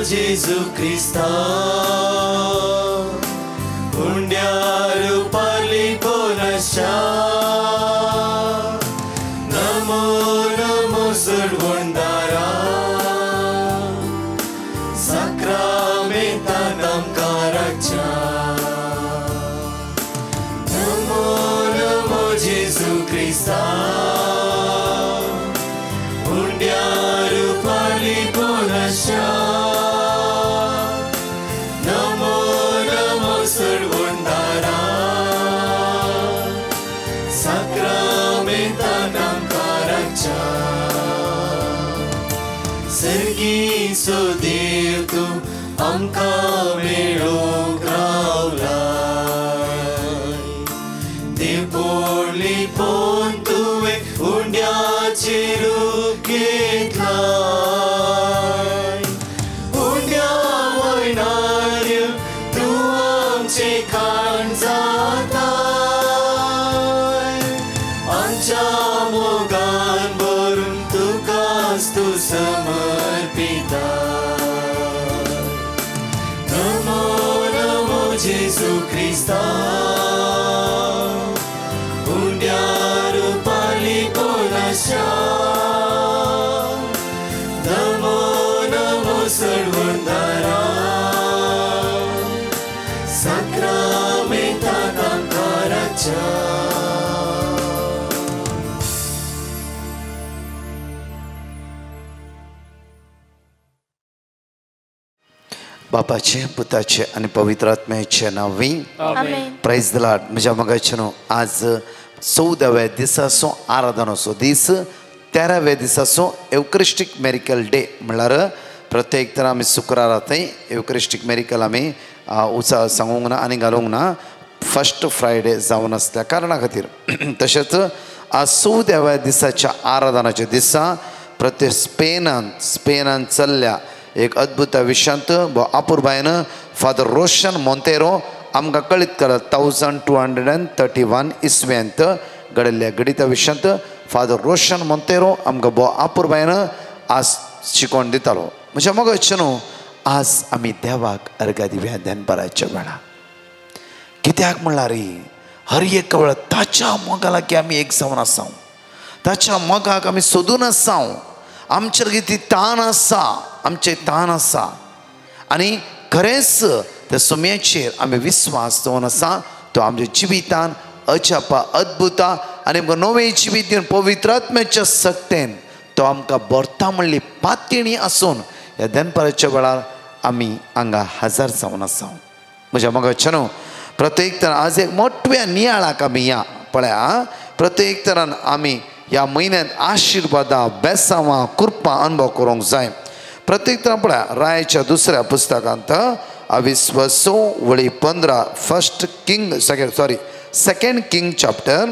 जेजू क्रिस्ता हुंड्यार पाली कोनशा नमो नमो सुडवंदारा सक्रामेंता नमकाराच्या नमो नमो जेजू क्रिस्ता हुंड्यार पाली कोनशा नमो नमो सुडवंदारा सक्रामेंता नमकाराच्या सर्गीचो देव तूं आमकां मेळूंक रावलाय देव पोळी पोवन तुवें हुंड्याचेर रूप घेतलाय हुंड्या वयनार तूं आमचें खाण जाताय आमच्या मोगान भरून तुकाच तूं समर्पिताय नमो नमो जेजू क्रिस्ता हुंड्यार पाली कोनशा नमो नमो सुडवंदारा सक्रामेंता नमकाराच्या बापाचे पुताचे आणि पवित्र आत्म्याचे नावी प्रेज द लॉर्ड. म्हज्या मगाच्यानो आज 14व्या दिसाचो आराधनाचो दीस 13व्या दिसाचो एवकरिस्टीक मेरिकल डे म्हणल्यार प्रत्येक तर आमी शुक्रार थंय एवकरिस्टीक मेरिकल आमी उत्साह सांगूंक ना आनी घालूंक ना फर्स्ट फ्रायडे जावन आसल्या कारणां खातीर. तशेंच आज 14व्या दिसाच्या आराधनाच्या दिसा प्रत्येक स्पेनान चल्ल्या एक अद्भुत विशांत अपूर्बायन फादर रोशन मोंतेरो आमकां कळीत करत 1231 इस्व्यांत घडिल्ल्या गणिता विशांत फादर रोशन मोंतेरो आमकां अपूर्बायन आज शिकोवन दितालो. म्हणजे मग न्हू आज आमी देवाक अर्घ दिव्या दनपाराच्या वेळा कित्याक म्हणल्यार हर एक वेळ ताच्या मोगा लागीं आमी एक जावन आसा ताच्या मोगाक आमी सोदून आसा आमचेर कितें ताण आसा आमचे ताण आसा आनी खरेंच त्या सुम्याचेर आमी विस्वास दवरून आसा तो आमच्या जिवितान अजापा अद्भुता आनी नवें जिवीत दिवन पवित्र आत्म्याच्या सक्तेन तो आमकां भरता म्हणली पातळी आसून ह्या दनपाराच्या वेळार आमी हांगा हजर जावन आसा. म्हज्या मोगाच्या न्हू प्रत्येक तरान आज एक मोठ्या नियाळाक आमी या पळया प्रत्येक तरान आमी ह्या म्हयन्यांत आशिर्वादां बेसांवां कृपा अनुभव करूंक जाय. प्रत्येक तरान पळया रायाच्या दुसऱ्या पुस्तकांत 15 सेकंड किंग चॅप्टर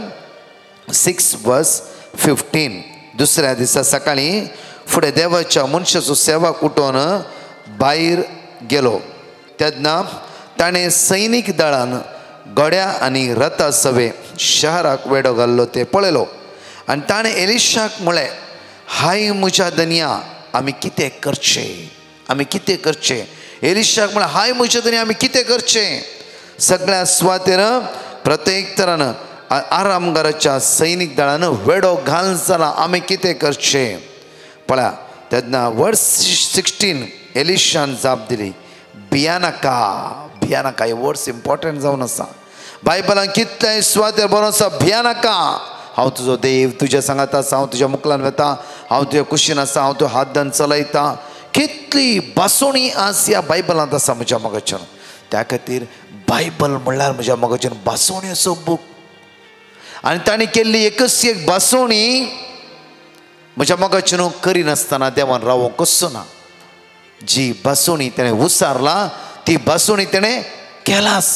6:15 दुसऱ्या दिसा सकाळी फुडें देवाच्या मनशाचो सेवक उठोवन भायर गेलो तेन्ना ताणें सैनीक दळान गड्या आनी रथा सवे शहराक वेडो घाल्लो ते पळयलो आनी ताणें एलिशाक म्हळें हाय म्हज्या धन्या आमी कितें करचें एलिशाक म्हळें हाय म्हज्या धन्या आमी कितें करचें. सगळ्या सुवातेर प्रत्येक तरान आरामगाराच्या सैनीक दळान वेडो घाल जालां आमी कितें करचें पळया तेन्ना वर्स 16 एलिशान जाप दिली भियानाका हे वर्ड्स इम्पॉर्टंट जावन आसा बायबलान कितलेय सुवातेर बरो आसा भियानाका हांव तुजो देव तुज्या सांगात आसा हांव तुज्या मुखलान वेता हांव तुज्या कुशीन आसा हांव तुज्या हातान चलयता कितली बासोणी आज ह्या बायबलांत आसा म्हज्या मोगाच्यान. त्या खातीर बायबल म्हणल्यार म्हज्या मोगाच्यान बासोणीचो बूक आनी ताणें केल्ली एकच एक बासोणी म्हज्या मोगाच्यान करिनासतना देवान रावोंक कसो ना. जी बासोणी तेणें उसारला ती बासोणी तेणें केलास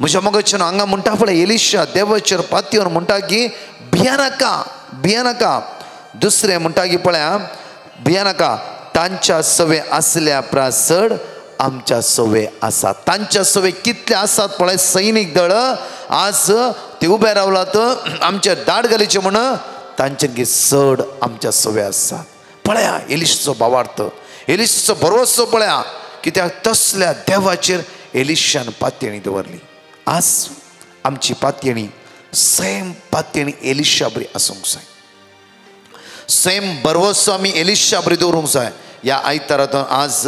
म्हज्या मोगाच्यान हांगा म्हणटा पळय एलिशा देवाचेर पातयेवन म्हणटा की भियानाका दुसरें म्हणटा की पळया भियानाका तांच्या सवे आसल्या प्रासड आमच्या सवे आसा. तांच्या सवे कितले आसात पळय सैनीक दळ आज ते उबे रावलात आमचे दाड घालीचे म्हण तांचे चड आमच्या सवे आसात. पळया एलिशाचो भावार्थ एलिशाचो भरवसो पळया कित्याक तसल्या देवाचेर एलिशान पातयणी दवरली. आज आमची पातयणी सेम पातयणी एलिशा बरी आसूंक जाय. सेम बरवसो आमी एलिशा बरी दवरूंक जाय. ह्या आयतारांतून आज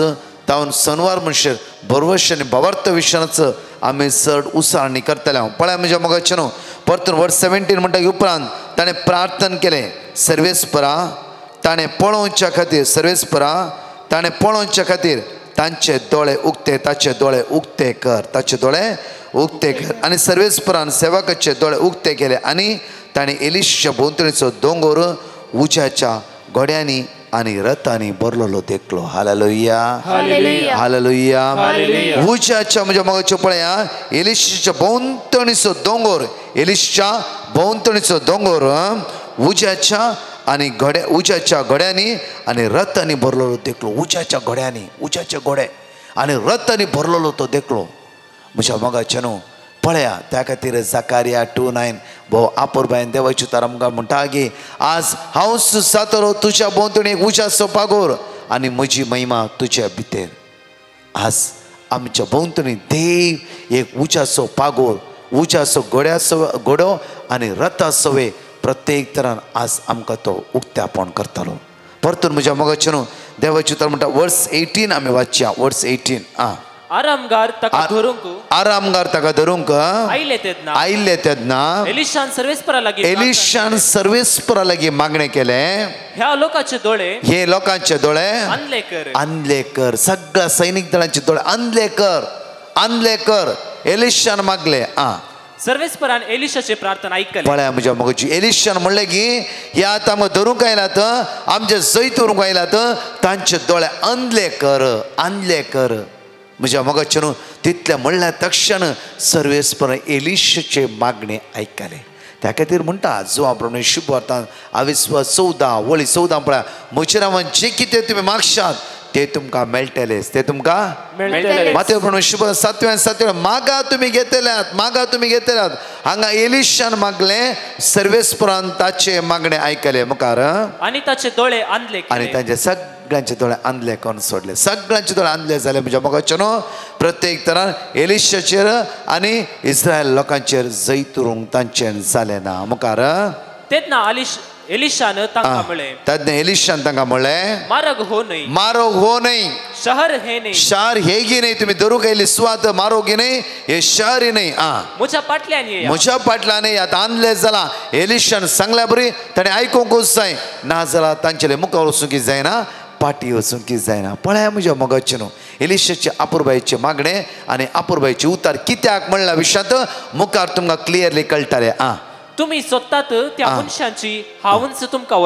तावन सनवार म्हणशेर बरवश आनी भावार्थ विशयाचो आमी चड उसाळणी करतले. हांव पळय म्हज्या मोगाचें न्हू. परतून वर्स 17 म्हणटा उपरांत ताणें प्रार्थना केलें सर्वेस्परा ताणें पळोवच्या खातीर सर्वेस्परा ताणें पळोवच्या खातीर तांचे दोळे उक्ते ताचे दोळे उक्ते कर ताचे दोळे उक्ते कर. आनी सर्वेस्परान सेवकाचे दोळे उक्ते केले आनी ताणें एलिशाच्या भोंवतणीचो दोंगर उज्याच्या घोड्यांनी आनी रथांनी भरलेलो देखलो. Hallelujah hallelujah. उज्याच्या म्हज्या मोगाचें पळया एलिशाच्या भोंवतणीचो दोंगर एलिशाच्या भोंवतणीचो दोंगर उज्याच्या आनी उज्याच्या घोड्यांनी आनी रथांनी भरलेलो देखलो. उज्याच्या घोड्यांनी उज्याचे घोडे आनी रथांनी भरलेलो तो देखलो. म्हज्या मोगाचें न्हू. पळया त्या खातीर जकारिया 2:9 भोव आपुरबायन देवाची उतर आमकां म्हणटा की आज हांव जातलो तुज्या भोंवतणी उज्याचो पागोर आनी म्हजी महिमा तुज्या भितर. आज आमच्या भोंवतणी देव एक उज्याचो पागोर उज्याचो घोडो आनी रथा सवे प्रत्येक तरान आज आमकां तो उक्त्यापण करतलो. परतून म्हज्या मोगाचें न्हू देवाची उतर म्हणटा वर्स 18 आमी वाचया. वर्स 18 आरामगार ताका धरूंक आयले तेदना एलिशान सर्वेस्परा लागीं मागणें केलें हे लोकांचे दोळे अंधले कर. सगळ्या सैनीक दळांचे दोळे अंधले कर एलिशान मागले. सर्वेस्परान एलिशाची प्रार्थना ऐकली. पळया म्हज्या मोगाची एलिशान म्हणलें की हे आतां आमकां धरूंक आयलात आमचे जैत व्हरूंक आयलात तांचे दोळे अंधले कर. म्हज्या मोगाचें न्हू. तितलें म्हणल्या तक्षण सर्वेस्परान एलिशाचे मागणे आयकले. त्या खातीर म्हणटा जो प्रमाणे शुभ वार्तांत 14 पळया म्हज्या नांवान जें कितें तुमी मागशात ते तुमकां मेळटलें. ते तुमकां मातय प्रमाणे शुभ 7 मागा तुमी घेतल्यात हांगा एलिशान मागलें सर्वेस्परान ताचे मागणे आयकले मुखार आनी ताचे दोळे अंधले आनी तांचे सगळ्यांचे दोळे अंधले करून सोडले. सगळ्यांचे दोळे अंधले जाले. म्हज्या मोगाचें न्हू. प्रत्येक तरान एलिशाचेर आनी इस्रायल लोकांचेर जैत व्हरूंक तांचें जालें ना. मुखार तेन्ना एलिशान तांकां म्हणलें मारग हो न्हय शहर हे गी न्हय तुमी धरूंक आयली सुवात मारोगी न्हय हे शहर न्हय म्हज्या फाटल्यान आतां अंधले जाला. एलिशान सांगल्या बरी ताणें आयकूंकूच जाय ना जाल्यार तांचेले मुखार वचूंक जायना पाटी वचूंक जायना. पळया म्हज्या मोगाचें न्हू. एलिशाचे आपुरबायेचे मागणे आनी आपुरबायेचे उतर कित्याक म्हणल्या विशयांत मुखार तुमकां क्लियरली कळटलें. तुम्ही सोदतात त्या मनशांची हांवच तुमकां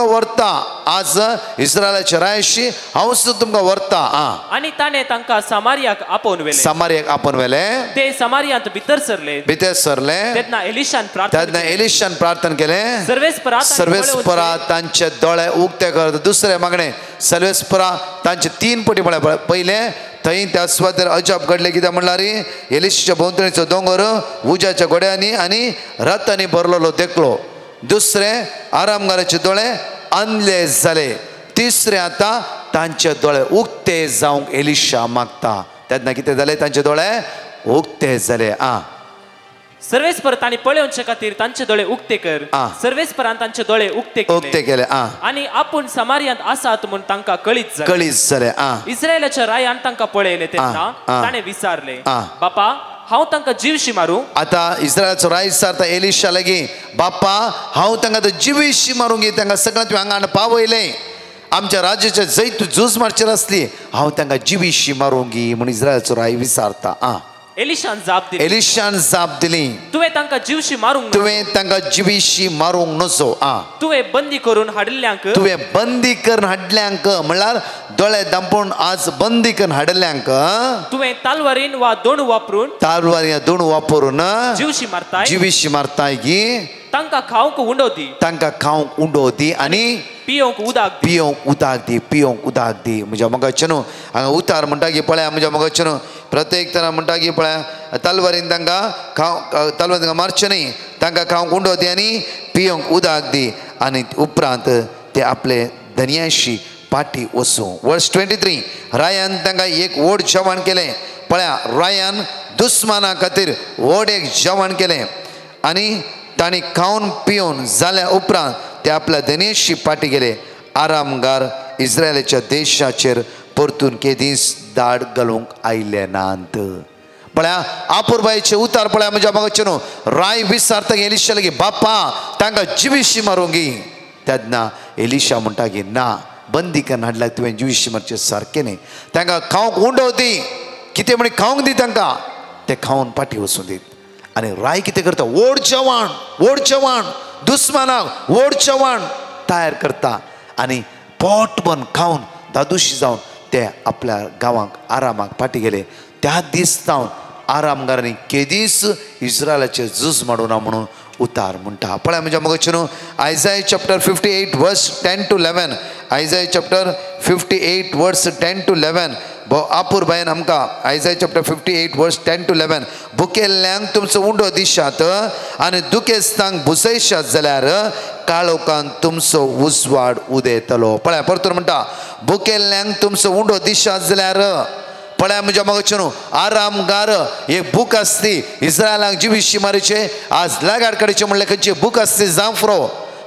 व्हरता. आज इस्रायलाच्या रायाशी हांवच तुमकां व्हरता. आनी ताणें तांकां समारियाक आपोवन व्हेलें. ते समारियांत भितर सरले. तेन्ना एलिशान प्रार्थना केलें सर्वेस्परा तांचे दोळे उक्ते कर. दुसरे मागणे सर्वेस्परा तांचे 3 पटी म्हळ्यार पयलें थंय त्या सुवातेर अजाप घडलें. कित्याक म्हणल्यार एलिशाच्या भोंवतणीचो दोंगर उज्याच्या घोड्यांनी आनी रथांनी भरलेलो देखलो. दुसरे आरामगाराचे दोळे अंधले जाले. तिसरे आतां तांचे दोळे उक्ते जावंक एलिशा मागता. तेन्ना कितें जालें तांचे दोळे उक्ते जाले. सर्वेस्पर तांणी पळोवचे खातीर तांचे दोळे उक्ते कर. सर्वेस्परान तांचे दोळे उक्ते केले आनी आपूण समारियांत आसात म्हूण तांकां कळीत जालें. इस्रायलाच्या रायान तांकां पळयले तेन्ना ताणें विचारले बापा हांव तांकां जीवशी मारूं. आतां इस्रायलाचो राय विचारता एलिशा लागीं बापा हांव तांकां जीवशी मारूंक तांकां सगळ्यां तुवें हांगा पावयलें. आमच्या राज्याच्या जैत झूज मारचेर आसली हांव तांकां जीवशी मारूंक म्हूण इस्रायलाचो राय विचारता. एलिशान जाप दिली तुवें तांकां जीवशी मारूंक नजो. तुवें बंदी करून हाडल्यांक म्हळ्यार दोळे दांपून आज बंदी करून हाडल्यांक तुवें तालवारीन वा दोण वापरून जीवशी मारताय गी तांकां खावंक उंडो दी आनी पियोंक उदक दी. म्हज्या मोगाचें न्हू. हांगा उतार म्हणटा की पळया म्हज्या मोगाचें न्हू. प्रत्येक तरां म्हणटा की पळया तलवारीन तांकां मारचें न्ही. तांकां खावंक उंडो दी आनी पियोंक उदक दी. आनी उपरांत ते आपले धन्याशी पाठी वसू. वर्स 23 रायान तांकां एक व्हड जेवण केलें. पळया रायान दुस्माना खातीर व्हड एक जेवण केलें आनी तांणी खावन पिवन जाल्या उपरांत ते आपल्या धनेशी पाठी गेले. आरामगार इस्रायलाच्या देशाचेर परतून केदीस दाड घालूंक आयले नात. पळया आपुरबाईचे उतार पळया म्हज्या मगाचे न्हू. राय विचारता एलिशा गी बाप्पा तांकां जिवीशी मारूंक गी. तेन्ना एलिशा म्हणटा की ना बंदी करून हाडल्यार तुवें जिवीशी मारचें सारकें न्ही. तांकां खावंक उंडो दी कितें म्हण खावंक दी तांकां. ते खावन पाठी वचूं दीत. आनी राय कितें करता व्हड जेवण दुस्मानाक व्हड जेवण तयार करता आनी पोट भरून खावन दादुशी जावन ते आपल्या गांवांक आरामाक पाठी गेले. त्या दीस जावन आरामगारांनी केदीस इस्रायलाचेर झूज माडूं ना म्हणून उतार म्हणटा. पळय म्हज्या मगचे न्हू आयजाया चॅप्टर 58 वर्स 10 to 11. आयजाया चॅप्टर 58 वर्स 10 to 11. आपूर बायन आमकां आयजाया चॅप्टर 58 वर्स 10 to 11. भुकेल्ल्यांक तुमचो उंडो दिशात आनी दुखेस्तांक बुसयशात जाल्यार काळोखान तुमचो उजवाड उदेतलो. पळय परतून म्हणटा भुकेल्ल्यांक तुमचो उंडो दिशात जाल्यार. पळया म्हज्या मगचे न्हू आरामगार एक बूक आसती इस्रायलांक जिवीशी मारीचे आज लागाड काडचे म्हणल्यार खंयची बूक आसती जांफ्रो.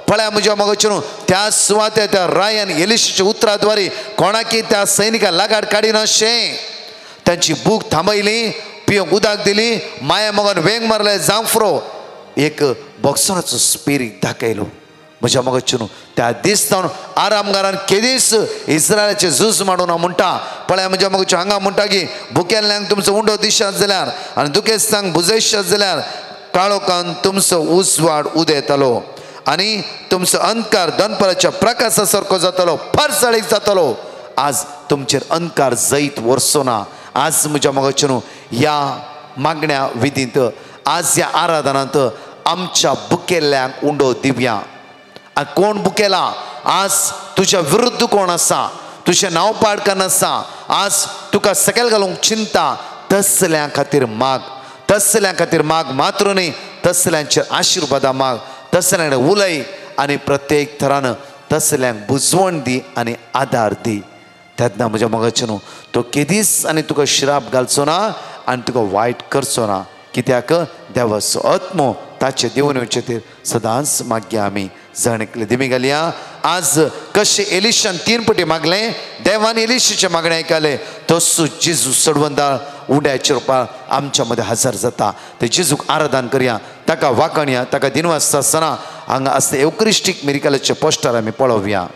पळया म्हज्या मगचे न्हू त्या सुवाते त्या रायन एलिशाच्या उतराद्वारे कोणाकी त्या सैनिकां लागाड काडिनाशें. तांची बूक थांबयली पिवंक उदक दिली माया मोगान वेंग मारले जांफ्रो एक बॉक्सराचो स्पिरीट दाखयलो. म्हज्या मगचे न्हू त्या दीस जावन आरामगारान केदीस इस्रायलाचे झूज माडूं ना म्हणटा. पळया म्हज्या मगचे हांगा म्हणटा की भुकेल्ल्यांक तुमचो उंडो दिशात जाल्यार आनी दुखेस्तांक बुजयशात जाल्यार काळोखान तुमचो उजवाड उदेतलो आनी तुमचो अंधकार दनपराच्या प्रकाशा सारको जातलो फरसाळीक जातलो. आज तुमचेर अंधकार जैत वरसो ना. आज म्हज्या मगचे न्हू ह्या मागण्या विधींत आज ह्या आराधनांत आमच्या भुकेल्ल्यांक उंडो दिवया. कोण बुकेला आज तुझ्या विरुद्ध कोण आसा तुझे नांव पाड करन आसा आज तुका सकयल घालूंक चिंता तसल्या खातीर माग मात्र न्ही तसल्यांचेर आशिर्वादा माग तसल्यांक उलय आनी प्रत्येक तरान तसल्यांक बुजवण दी आनी आदार दी. तेन्ना म्हज्या मगाचे न्हू तो केदीस आनी तुका श्राप घालचो ना आनी तुका वायट करचो ना. कित्याक देवाचो आत्मो ताचे देवून येवचेर सदांच मागया आमी. जाणेकले दिमी घालया. आज कशें एलिशान 3 पटी मागलें देवान एलिशाचे मागणें आयकले तसो जेजू सडवंदाळ उंड्याचेर आमच्या मदें हजर जाता. ते जेजूक आराधन करया ताका वाखणया ताका दिनवास आसतना हांगा आसता एवकरिस्टीक मिरिकलाचे पोस्टर आमी पळोवया.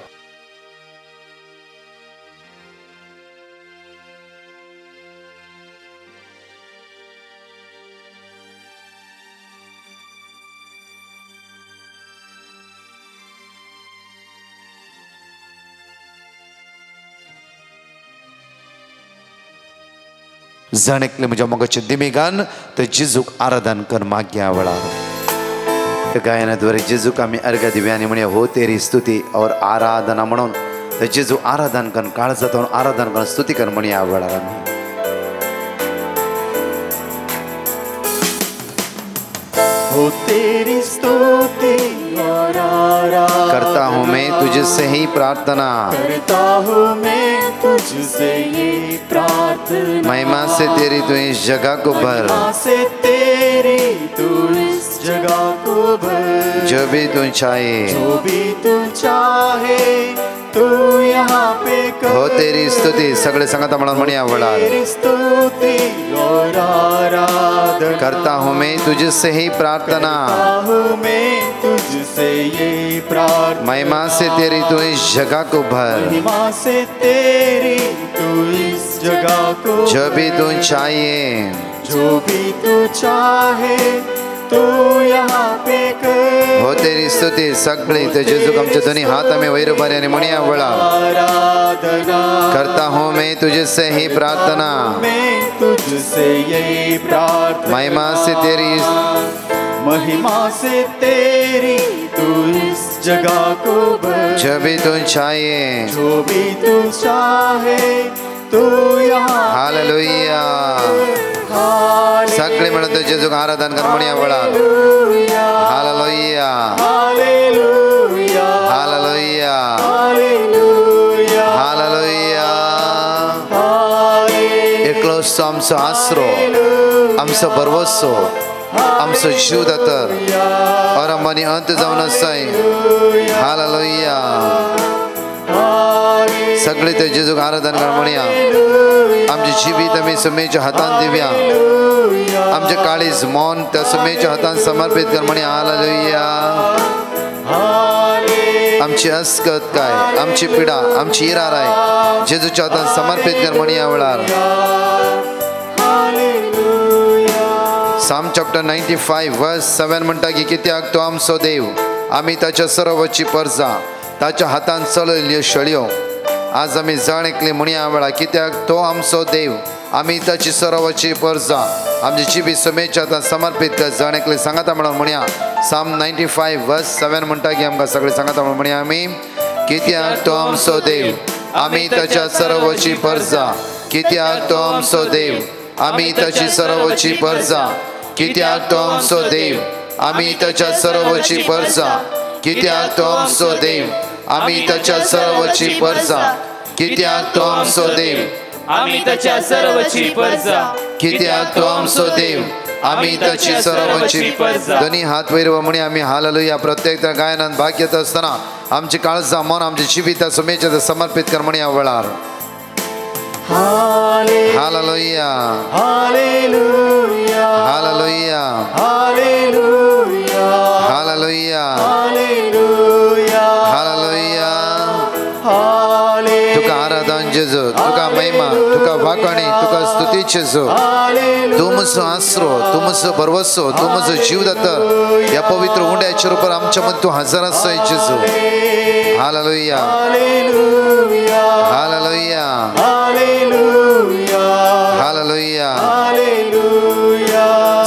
जाणेकले म्हज्या मोगाचे दिमेगान ते जेजूक आराधन कर मागया वेळार गायनाद्वारे जेजूक आमी अर्घ दिव्या आनी म्हणे हो तेरी स्तुती और आराधना म्हणून ते जेजू आराधन कर काळजात आराधन कर स्तुती कर म्हणया वेळार आमी हो तेरी स्तुति और आराधना करता हूँ मैं तुझसे ही प्रार्थना तुझसे ये प्रार्थना महिमा से तेरी तू इस जगह को भर से तेरी तू इस जगह को भर जो भी तू चाहे तू यहाँ पे कर हो तेरी स्तुती सगळे संगता म्हणून म्हणया वेळार स्तुति और आराधना करता हूँ मैं तुझसे ही प्रार्थना मैं तुझसे ये प्रार्थना महिमा से तेरी तू इस जगह को भर महिमा से तेरी तू इस जगह को जो भी तू चाहिए तू यहाँ पे कर हो तेरी स्तुती सगळी ते जेजूक आमचे दोन्ही हात आम्ही वैर बरे आणि म्हणया वेळार करता हूँ मैं तुझसे ही प्रार्थना मैं तुझसे यही प्रार्थना महिमा से तेरी तू इस जगह को भर जो भी तू चाहिए तू यहाँ हालेलुया सगळे म्हणत जेजूक आराधन कर म्हणया वेळार हालेलुया हालेलुया हालेलुया हालेलुया आमचो आसरो आमचो बरवसो आमचो जीव दातर आरंभानी अंत जावन आसाय हालेलुया सगळे ते जेजूक आराधना कर म्हणया आमचे जिवीत आमी समेच्या हातान दिवया आमचे काळीज मौन त्या समेच्या हातान समर्पित कर म्हणया हालेलुया आमची अस्कत काय आमची पिडा आमची इराराय जेजूच्या हातान समर्पित कर म्हणया वेळार Psalm chapter 95 verse 7 म्हणटा की कित्याक तो आमचो देव आमी ताच्या सरोवरची परजा ताच्या हातान चलयल्यो शळयो आज आमी जाणेकली म्हणया वेळा कित्याक तो आमचो देव आमी ताची सरोवरची परजा आमची जिबी समेच्या हातान समर्पित कर जाणेकली सांगाता म्हणून म्हणया Psalm 95 verse 7 म्हणटा की आमकां सगळे सांगाता म्हणून म्हणया आमी कित्याक तो आमचो देव आमी ताच्या सरोवरची परजा कित्याक तो आमचो देव आमी ताची सरोवरची परजा कित्याक तो आमचो देव आमी ताच्या सरोवरची परजा कित्याक तो आमचो देव आमी ताच्या सरोवरची परजा कित्याक तो आमचो देव आमी ताच्या सरोवरची परजा कित्याक तो आमचो देव आमी ताची सरोवरची परजा दोन्ही हात वयर म्हणी आमी हालेलुया प्रत्येक त्या गायनात भाग घेत असताना आमची काळजां मन आमची जिविता समेच्या समर्पित कर म्हणी ह्या वेळार हालेलुया हालेलुया हालेलुया हालेलुया हालेलुया हालेलुया हालेलुया हालेलुया तुका आराधन जेजू तुका महिमा तुका वाकणी तुका स्तुती जेजू तू म्हजो आसरो तू म्हजो बरवसो तू म्हजो जीव दातर ह्या पवित्र उंड्याच्या रूपार आमच्या मदीं तू हजर आसय जेजू हालेलुया हालेलुया हालेलुया हालेलुया हालेलुया हालेलुया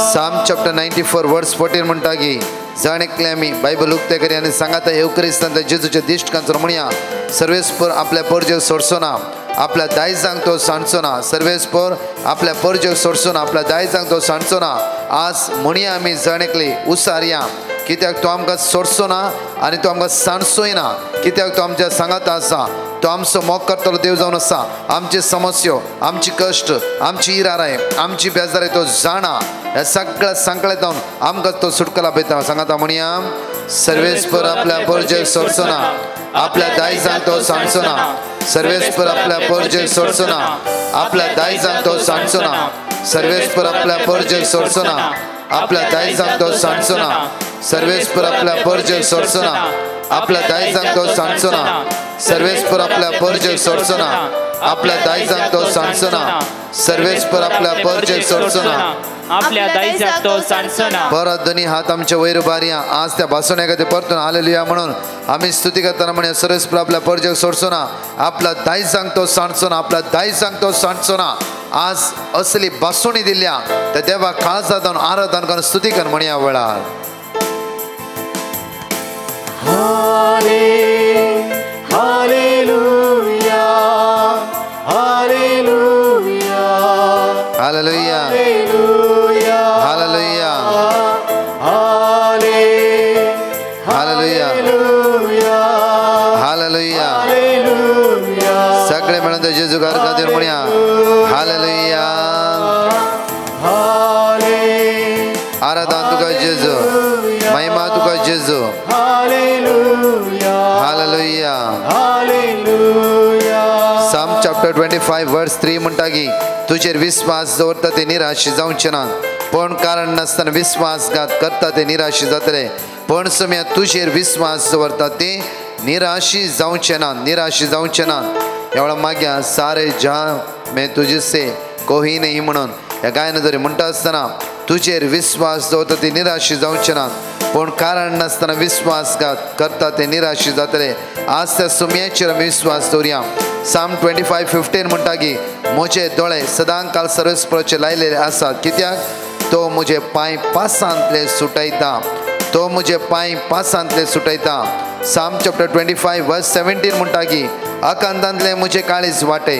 Psalm chapter 94 verse 14 म्हणटा की जाणेकले आमी बायबल उक्ते करी आनी सांगाता येवक्रिस्तांत जेजूचे दिश्ट कांचर म्हणया सर्वेस्पर आपल्या परजेक सोडचो ना आपल्या दायजांक तो सांडचो ना सर्वेस्पर आपल्या परजेक सोडचो ना आपल्या दायजांक तो सांडचो ना आज म्हणया आमी जाणेकली उसारया कित्याक तो आमकां सोडचो ना आनी तो आमकां सांडचोय ना कित्याक तो आमच्या सांगाता आसा तो आमचो मोग करतलो देव जावन आसा आमची समस्यो आमची कश्ट आमची इराराय आमची बेजाराय तो जाणा ह्या सगळ्या संकळेतावन आमकां तो सुटका लाभयता सांगाता म्हणया सर्वेस्पर आपल्या परजेक सोडचो ना आपल्या दायजांक तो सांडचो ना सर्वेस्पर आपल्या परजेक सोडचो ना आपल्या दायजांक तो सांडचो ना सर्वेस्पर आपल्या परजेक सोडचो ना आपल्या दायजांक तो सांडचो ना सर्वेस्पर आपल्या परजेक सोडचो ना आपल्या दायजांक तो सांडचो ना सर्वेस्पर आपल्या परजेक सोडचो ना आपल्या दायजांक तो सांडचो ना सर्वेस्पर आपल्या परजेक सोडचो ना आपल्या दायजांक तो सांडचो ना परत दोन्ही हात आमच्या वयर उबारया आज त्या भासोण्या खातीर परतून हालेलुया म्हणून आमी स्तुती करतना म्हणे सर्वेस्पर आपल्या परजेक सोडचो ना आपल्या दायजांक तो सांडचो ना आपल्या दायजांक तो सांडचो ना आज असली भासोणी दिल्या त्या देवा काळजात जावन आराधन करून स्तुती कर म्हणे ह्या वेळार हालेलुया हालेलुया हालेलुया हालेलुया हालेलुया हालेलुया सगळे मिळून जेजू घर खातीर म्हणया हालेलुया आराधन तुका जेजू महिमा तुका जेजू हालेलुया Psalm chapter 25 verse 3 म्हणटा की तुजेर विश्वास दवरता ते निराशी जावचे ना पण कारण नासतना विश्वासघात करता ते निराशी जातले पण समया तुजेर विश्वास दवरता ते निराशी जावचे ना निराशी जावचे ना एवढा माग्या सारे जहां में तुझसे कोही नाही म्हणून ह्या गायन जरी म्हणटा आसतना तुजेर विश्वास दवरता ते निराशी जावचे ना पण कारण नासतना विश्वासघात करता ते निराशी जातले आज त्या सुमयाचेर आमी विश्वास दवरया Psalm 25:15 म्हणटा की म्हजे दोळे सदांकाल सर्वेस्पराचे लायलेले आसात कित्याक तो म्हजे पांय पासांतले सुटयता तो म्हजे पांय पासांतले सुटयता Psalm chapter 25 verse 17 म्हणटा की अकांतांतले म्हजे काळीज वाटे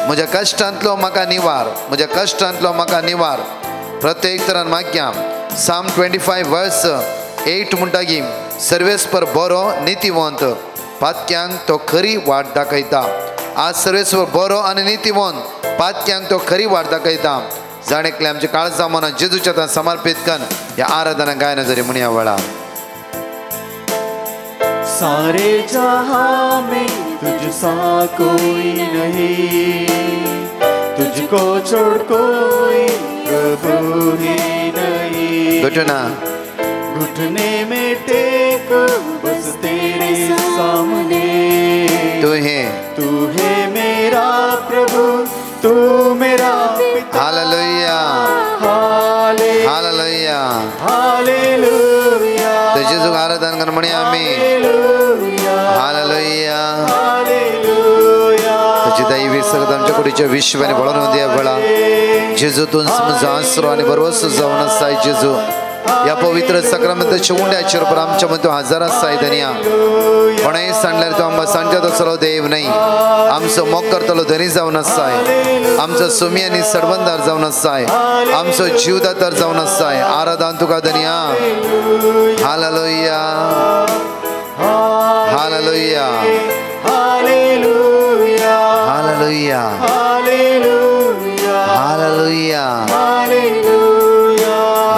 म्हज्या कश्टांतलो म्हाका निवार म्हज्या कश्टांतलो म्हाका निवार प्रत्येक तरान माग्या Psalm 25 verse 8 म्हणटा की सर्वेस्पर बरो नितीवंत पातक्यांक तो खरी वाट दाखयता आज सर्वेश्वर बरो आणि नीतिमोन पातक्यांक तो खरी वार्ता कळटा जाणेकले आमच्या काळजा मना जेजूच्या हातान समर्पित कन या आराधना गायना जरी म्हणया वळा सारे जहां में तुझसा कोई नहीं, तुझको छोड़ कोई प्रभु ही नहीं। घुटना घुटने में टेको बस तेरे सामने, तू है मेरा प्रभु, तू मेरा पिता। हालेलुया हालेलुया हालेलुया। तो जेजू आराधना कर म्हणे आम्ही हालेलुया तुझी दैवी सगळं आमच्या कुडीच्या विश्वाने बळवून द्या बळा जेजू तू आसरो आणि बरोबर जाऊन साई जेजू या पवित्र सक्रामेंताच्या उंड्याचेर पर आमच्या मध्ये हजार आसाय धन्या कोणाही सांडल्यार तो आमकां सांगता तसलो देव नाही आमचो मोग करतलो धनी जावन आसाय आमचो सुमी आनी सडबंदार जावन आसाय आमचो जीवदातार जावन आसाय आराधन तुका धन्या हालेलुया हालेलुया हालेलुया हालेलुया hallelujah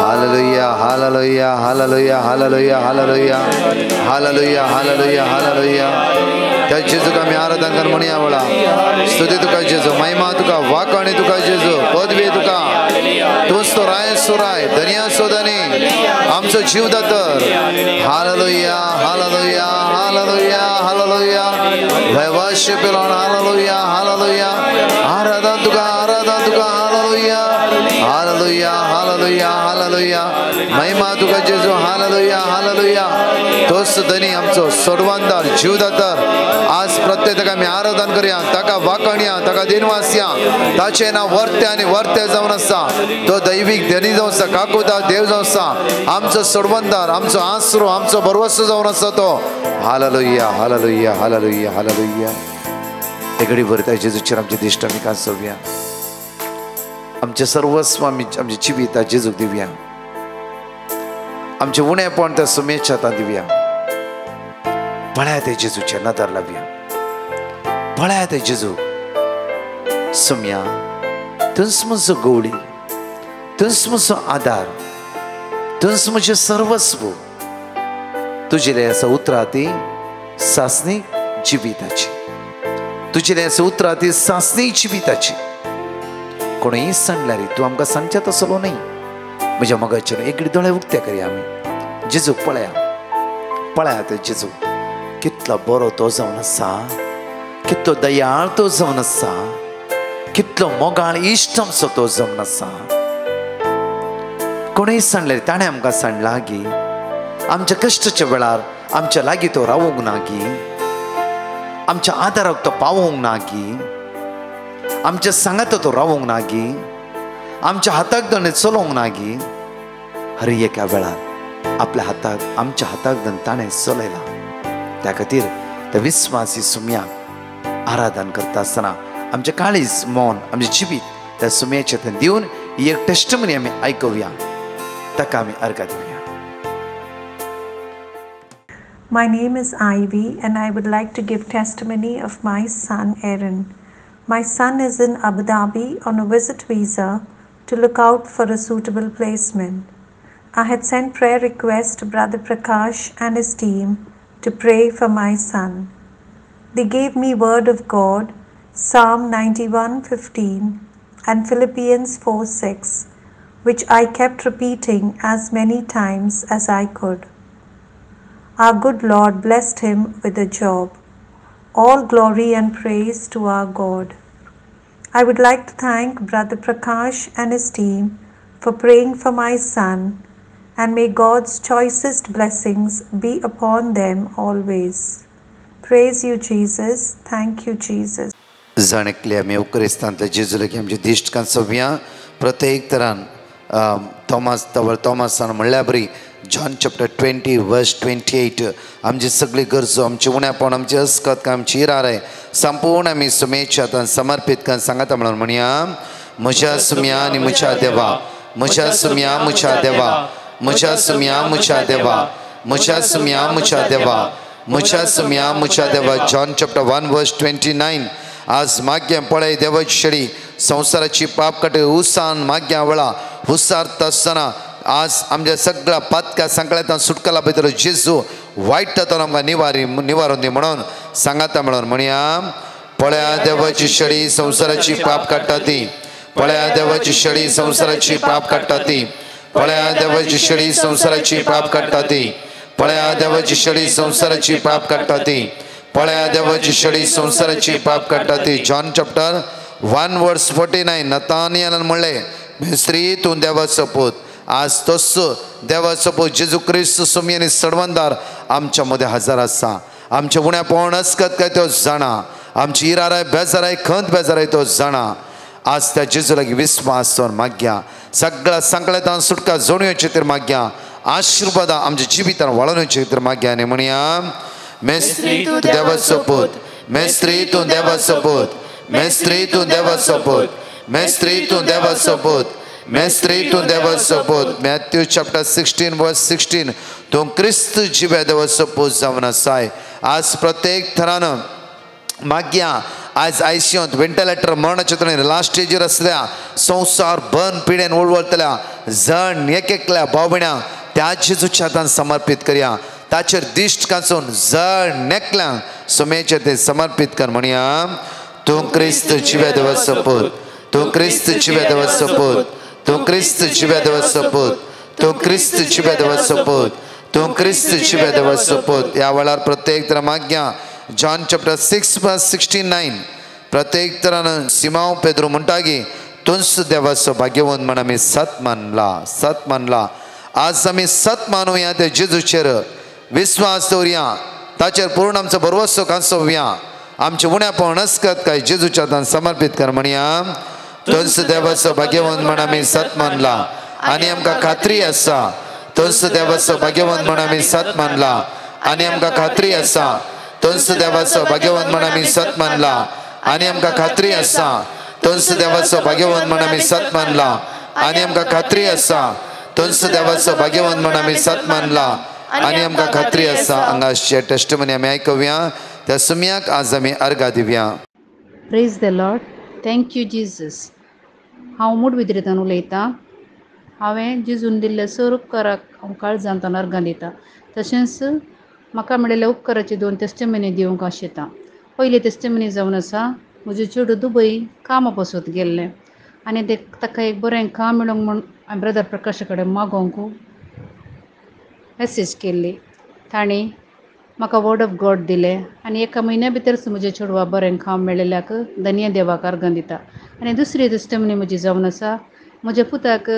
Hallelujah, hallelujah, hallelujah, hallelujah, hallelujah, hallelujah, hallelujah. त्या जेजू का मी आराधना कर म्हणी आवळा स्तुती तुका जेजू महिमा तुका वाकणी तुका जेजू पदवी तुका तूच तो राय सुराय धन्या सोदनी आमचो जीवदातर हालेलुया हालेलुया हालेलुया हालेलुया वैवाश्य पेलोन हालेलुया हालेलुया आराधना तुका हालेलुया हालेलुया हालेलुया हालेलुया महिमा तुका जेजू हालेलुया हालेलुया तोच धनी आमचो सोडवंदार जीवदातर आज प्रत्येक आम्ही आराधना करूया ताका वाकणया ताका दिनवासया ताचे नाव वर्ते आणि वर्ते जावन आसा तो दैविक धनी जावन आसा काकुदा देव जावन आसा आमचो सोडवंदार आमचो आसरो आमचो भरवसो जावन आसा तो हालेलुया हालेलुया हालेलुया हालेलुया एगडी भरता जेजूचेर आमचे दिश्ट आमी कांसोवया आमचे सर्वस्व आमी आमचे जिवीत जेजूक दिवया आमचे उणेपण त्या सुमेच्या हातान दिवया पळया ते जेजूचे नदर लावया पळया ते जेजू सुम्या तुंच म्हजो गवळी तुंच म्हजो आदार तुंच म्हजें सर्वस्व तुजेले आसा उतरां ती सासणीक जिविताची तुजेले आसा उतरां ती सासणीक जिविताची कोणीय सांडल्यार तूं आमकां सांगचें तसलो न्ही म्हज्या मोगाचेर एकडे दोळे उक्ते करया आमी जेजू पळया ते जेजू कितलो बरो तो जावन आसा कितलो दयाळ तो जावन आसा कितलो मोगाळ इश्ट आमचो तो जावन आसा कोणीय सांडल्यार ताणें आमकां सांडला गी आमच्या कश्टाच्या वेळार आमच्या लागीं तो रावूंक ना गी आमच्या आदाराक तो पावोंक ना गी आमच्या सांगात तो रावोंक ना गी आमच्या हाताक धरून चलोवंक ना गी हर एका वेळार आपल्या हाताक आमच्या हाताक धरून ताणें चलयला त्या खातीर त्या विस्वासी सुम्याक आराधन करता आसतना आमचे काळीज मौन आमचे जिवीत त्या सुम्याचे थंय दिवन ही एक टेस्टमनी आमी आयकुया ताका आमी अर्घ दिवया. My name is Ivy and I would like to give testimony of my son Aaron. My son is in Abu Dhabi on a visit visa to look out for a suitable placement. I had sent prayer request to Brother Prakash and his team to pray for my son. They gave me word of God, Psalm 91:15 and Philippians 4:6, which I kept repeating as many times as I could. Our good Lord blessed him with a job. All glory and praise to our God. I would like to thank Brother Prakash and his team for praying for my son, and may God's choicest blessings be upon them always. Praise you, Jesus. Thank you, Jesus. जाणेकले आमी उक्रिस्तांतले जेजूलागी आमचे दिश्ट कांसोवया प्रत्येक तरान थॉमसान म्हणल्या बरी John chapter 20 वर्स 28 आमची सगळी गरजो आमची उण्यापण आमची अस्कत आमची इरारे संपूर्ण आमी सुमेच्या हातान समर्पित करून सांगाता म्हणून म्हणया म्हज्या सुम्या आनी म्हज्या देवा म्हज्या सुम्या म्हज्या देवा म्हज्या सुम्या म्हज्या देवा म्हज्या सुम्या म्हज्या देवा म्हज्या सुम्या म्हज्या देवा जॉन चॅप्टर 1 वर्स 29 आज माग्या पळय देवाची शेळी संसाराची पाप कटे उसान माग्या वळा हुसारता असताना आज आमच्या सगळ्या पातक्या संकळ्यात सुटकाला भितर जेजू वाईट तातून आमकां निवारून दी म्हणून सांगाता म्हणून म्हणया पळया देवाची शेळी संसाराची पाप काडटा ती पळया देवाची शेळी संसाराची पाप काडटा ती पळया देवाची शेळी संसाराची पाप काडटा ती पळया देवाची शेळी संसाराची पाप काडटा ती पळया देवाची शेळी संसाराची पाप काडटा ती जॉन चॅप्टर 1:49 नतानियेलान म्हणले मेस्त्री तूं देवाचो पूत आज तोच देवाचो पूत जेजू क्रिस्त सोमी आनी सडवंदार आमच्या मदें हजर आसा आमच्या उण्या पोवण असकत काय तो जाणा आमची इराराय बेजाराय खंत बेजाराय तो जाणा आज त्या जेजू लागीं विस्वास दवरून माग्या सगळ्या संकटांतल्यान सुटका जोडुवचे खातीर माग्या आशिर्वादां आमच्या जिवितांत वळोवचे खातीर माग्या आनी म्हणया मेस्त्री तूं देवाचो पूत मेस्त्री तूं देवाचो पूत मेस्त्री तूं देवाचो पूत मेस्त्री तूं देवाचो पूत मेस्त्री तूं देवाचो पूत मॅथ्यू चॅप्टर 16:16 तूं क्रिस्त जिवे देवाचो पूत जावन आसाय आज प्रत्येक थरान माग्या आज आयसीयूंत वेंटिलेटर मरणाच्या लास्ट स्टेजीर आसल्या संवसार बन पिड्यान वळवळतल्या जण एकल्या भाव भयणांक त्या जेजूच्या हातान समर्पीत करया ताचेर दिश्ट कांचून जण नेकल्यांक सुमेचेर ते समर्पीत कर म्हणया तूं क्रिस्त जिवे देवाचो पूत तूं क्रिस्त जिवे देवाचो पूत तूं क्रिस्त जिवे देवाचो पूत तूं क्रिस्त जिवे देवाचो पूत तूं क्रिस्त जिवे देवाचो पूत ह्या वेळार प्रत्येक तर माग्या जॉन चॅप्टर 6:69 प्रत्येक तरान सिमांव पेद्रू म्हणटागी तूंच देवाचो भाग्यवंत म्हण आमी सत मानला आज आमी सत मानूया ते जेजूचेर विस्वास दवरया ताचेर पूर्ण आमचो भरवसो कांसोवया आमचे उण्या पोवण असकत काय जेजूच्या हातान समर्पीत कर म्हणया तूंच देवाचो भाग्यवंत म्हण आमी सत मानला आनी आमकां खात्री आसा तूंच देवाचो भाग्यवंत म्हण आमी सत मानला आनी आमकां खात्री आसा तूंच देवाचो भाग्यवंत म्हण आमी सत मानला आनी आमकां खात्री आसा तूंच देवाचो भाग्यवंत म्हण आमी सत मानला आनी आमकां खात्री आसा तूंच देवाचो भाग्यवंत म्हण आमी सत मानला आनी आमकां खात्री आसा हांगाचे टेस्टिमनी आमी आयकुया त्या सुमयाक आज आमी अर्घा दिवया. Praise the Lord. Thank you Jesus. हांव मूडबिद्रींतल्यान उलयतां. हांवें जेजून दिल्ल्या सर उपकाराक हांव काळजांतल्यान अर्घां दितां. तशेंच म्हाका मेळिल्ल्या उपकाराचे 2 टेस्टिमनी दिवंक आशेतां. पयली टेस्टिमनी जावन आसा म्हजें चेडूं दुबय कामा पासत गेल्लें आनी ताका एक बरें काम मेळोंक म्हूण हांवें ब्रदर प्रकाशा कडेन मागोंक मॅसेज केल्ली. तांणी म्हाका वर्ड ऑफ गॉड दिलें आनी एका म्हयन्या भितरच म्हज्या चेडवाक बरें काम मेळिल्ल्याक धन्य देवाक अर्घां दिता. आनी दुसरी टेस्टिमनी म्हजी जावन आसा म्हज्या पुताक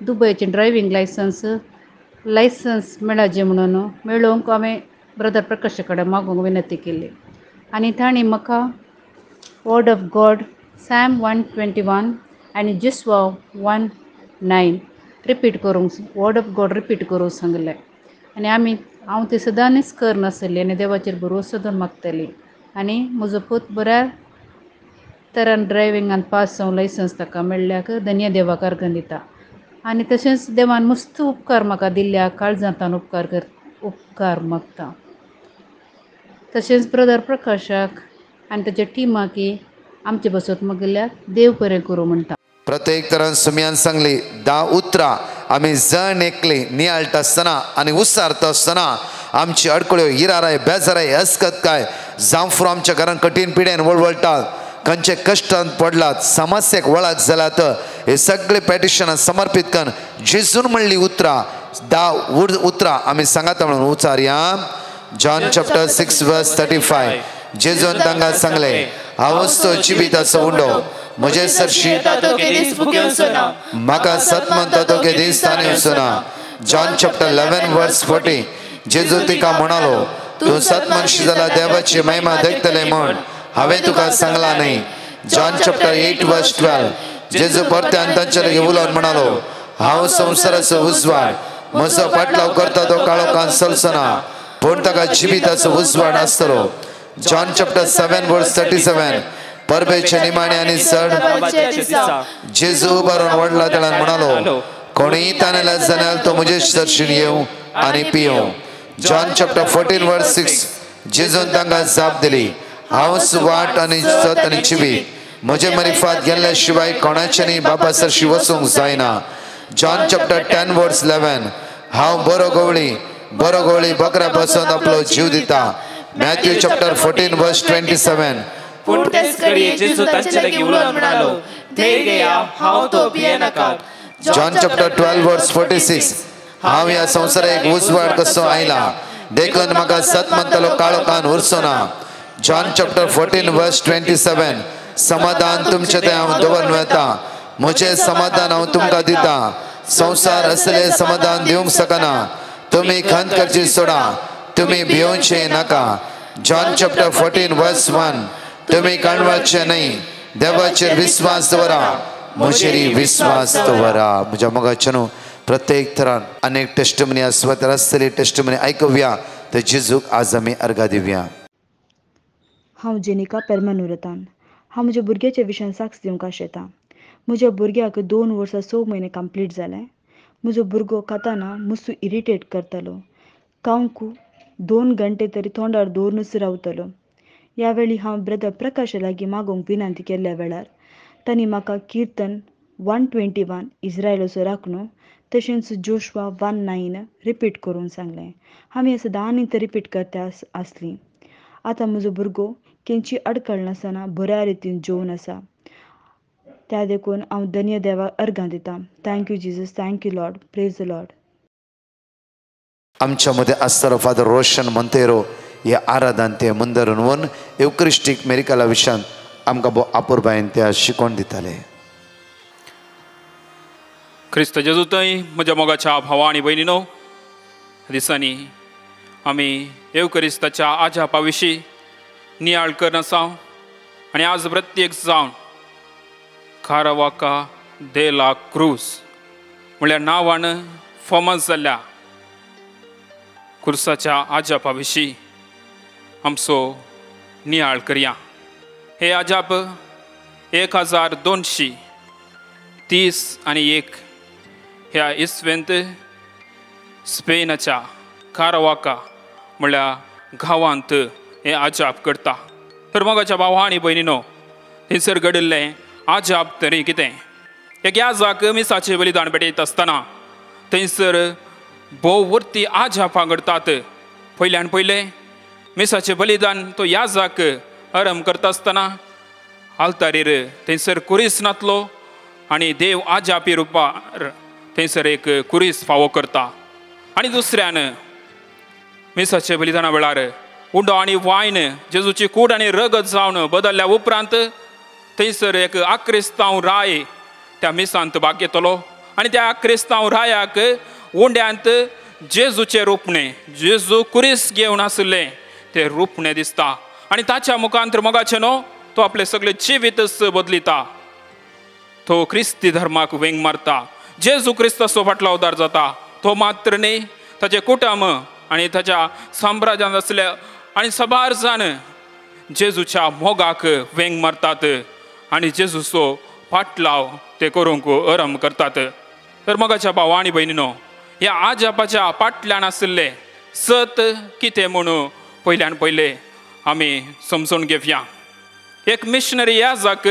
दुबयचें ड्रायव्हिंग लायसन्स मेळाचें म्हणून मेळोवंक हांवें ब्रदर प्रकाशा कडेन मागोंक विनंती केल्ली. आनी तांणी म्हाका वर्ड ऑफ गॉड सॅम 1:21 आनी जोशुआ 1:9 रिपीट करूंक वर्ड ऑफ गॉड रिपीट करूंक सांगलें. आनी हांव ती सदांच करनासली आनी देवाचेर भरवसो दवरून मागताली. आनी म्हजो पूत बऱ्या तरान ड्रायव्हिंगान पास जावन लायसन्स ताका मेळ्ळ्याक धन्य देवाक अर्घां दिता. आनी तशेंच देवान मस्त उपकार म्हाका दिल्ल्या काळजांतल्यान उपकार मागता. तशेंच ब्रदर प्रकाशाक आनी ताच्या टिमाकी आमचे बसत मागिल्ल्याक देव बरें करूं म्हणटा. प्रत्येक तरान सुमयान सांगली 10 उतरां आमी जण एकली नियाळटा आसतना आनी उसारता आसतना आमची अडकळ्यो इराराय बेजाराय असकत काय जावं फुरो आमच्या घरान कठीण पिड्यान वळवळटात खंयचे कश्टांत पडलात समस्याक वळख जाल्यात हे सगळे पॅटिशनां समर्पीत कर जेजून म्हणली उतरां 10 उतरां आमी सांगाता म्हणून उचारया. जॉन चॅप्टर 6:35 जेजून तांकां सांगले हांवूच तो जिविताचो उंडो म्हजे सरशी म्हाका सत म्हणटा तो केदीस ताणें वचना. जॉन चॅप्टर 11:40 जेजू तिका म्हणालो तूं सत मनशी जाल्यार देवाची महिमा देखतले म्हण हांवें तुका सांगला न्ही. जॉन चॅप्टर 8:12 जेजू परत्यान तांचे लागीं उलोवन म्हणालो हांव संवसाराचो उजवाड म्हजो पाटलाव करता तो काळोखांत चलचना पूण ताका जिविताचो उजवाड आसतलो. जॉन चॅप्टर 7:37 परबेचे निमाणे आनी चड जेजू उबारून वडला तेळान म्हणालो कोणीय ताणेला जाल्यार तो म्हजे दर्शन येवं आनी पियों. जॉन चॅप्टर 14:6 जेजून तांकां जाप दिली हांव सुवात आनी सत आनी जिवीत म्हजे मरिफात गेल्ल्या शिवाय कोणाच्यानी बापा सरशी वचूंक जायना. जॉन चॅप्टर 10 वर्स 11 हांव बरो गवळी बकरा पासून आपलो जीव दिता. मॅथ्यू चॅप्टर 14 वर्स 27 पूण तेच घडये जेजू तांचे लागीं उलोवन म्हणालो, धैर्य घेया, हांव तो भिये नाकात. जॉन चॅप्टर 12 वर्स 46 हांव ह्या संवसाराक उजवाड कसो आयला, देखून म्हाका सत म्हणटलो काळोखान उरचो ना. जॉन चॅप्टर 14 वर्स 27 समाधान तुमचे ते हांव दवरून वता, म्हजें समाधान हांव तुमकां दिता. संवसार असले समाधान दिवंक शकना. तुम्ही खंत करची सोडा, तुम्ही भिवचे नाका. जॉन चॅप्टर 14 वर्स 1 तुम्ही काणवाचे नाही, देवाचेर विश्वास दवरा, म्हजेरी विश्वास दवरा. म्हज्या मोगाचेनो प्रत्येक तरान अनेक टेस्टमनी आसवत आसतली टेस्टमनी आयकुया. ते जेजूक आज आमी अर्घा दिवया. हांव जेनिका पेरमानुरतान. हांव म्हज्या भुरग्याच्या विशयान साक्ष दिवंक आशेतां. म्हज्या भुरग्याक 2 वर्सां 6 म्हयने कंप्लीट जाले. म्हजो भुरगो खाताना मुसू इरिटेट करतालो. कावंकू 2 घंटे तरी तोंडार दवरूनच रावतलो. ह्या वेळी हांव ब्रदर प्रकाशा लागीं मागोवंक विनंती केल्ल्या वेळार तांणी म्हाका कीर्तन 121 इस्रायलाचो राखणो तशेंच जोशुआ 1:9 रिपीट करून सांगलें. हांवें सदां आनीक रिपीट करता आसलीं. आतां म्हजो भुरगो खंयची अडखळ नासतना बऱ्या रितीन जेवन आसा. त्या देखून हांव धन्य देवाक अर्घां दितां. Thank you Jesus, thank you Lord, praise the Lord. आमच्या मध्ये आसतालो फादर रोशन मोंतेरो हे आराधन ते मुंदरून वन एवक्रिस्टीक मेरिकला विशयान आमकां भोव आपुरबायेन त्या शिकोवन दिताले. क्रिस्त जेजू थंय म्हज्या मोगाच्या भावा आनी भयणीनो, दिसांनी आमी एवक्रिस्ताच्या आजापा विशीं नियाळ करन आसा. आनी आज प्रत्येक जावन कारावाका दे ला क्रूज म्हळ्यार नांवान फामाद जाल्ल्या क्रुसाच्या आजापा विशीं आमचो नियाळ करया. हे आजाप 1231 ह्या इस्वेंत स्पेनाच्या कारावाका म्हळ्यार गांवांत हे आजाप करता. तर मोगाच्या भावा आनी भयणीनो, थंयसर घडिल्लें आजाप तरी कितें? एक याजाक मिसाचें बलिदान पेटयत आसतना थंयसर भोव वर्ती आजापां घडतात. पयल्यान पयलें मिसाचें बलिदान तो याजाक आरंभ करता आसतना आल्तारीर थंयसर कुरीस नातलो आनी देव आजापी रुपार थंयसर एक कुरीस फावो करता. आनी दुसऱ्यान मिसाचें बलिदाना वेळार उंडो आनी वायन जेजूची कूड आनी रगत जावन बदलल्या उपरांत थंयसर एक आक्रिस्तांव राय त्या मिसांत भाग घेतलो. आनी त्या क्रिस्तांव रायाक उंड्यांत जेजूचें रुपणें, जेजू कुरीस घेवन आसलें तें रुपणें दिसता. आनी ताच्या मुखांतर मोगाचें न्हू, तो आपलें सगळें जिवीतच बदलिता. तो क्रिस्ती धर्माक वेंग मारता. जेजू क्रिस्ताचो फाटलो उदार जाता. तो मात्र न्ही, ताचें कुटुंब आनी ताच्या साम्राज्यांत आसले आनी सबार जाण जेजूच्या मोगाक वेंग मारतात आनी जेजूचो फाटलाव ते करूंक आरंभ करतात. तर मोगाच्या भावा आनी भयणीनो, ह्या आजापाच्या फाटल्यान आसले सत कितें म्हणून पयल्यान पयलें आमी समजून घेवया. एक मिशनरी याजाक,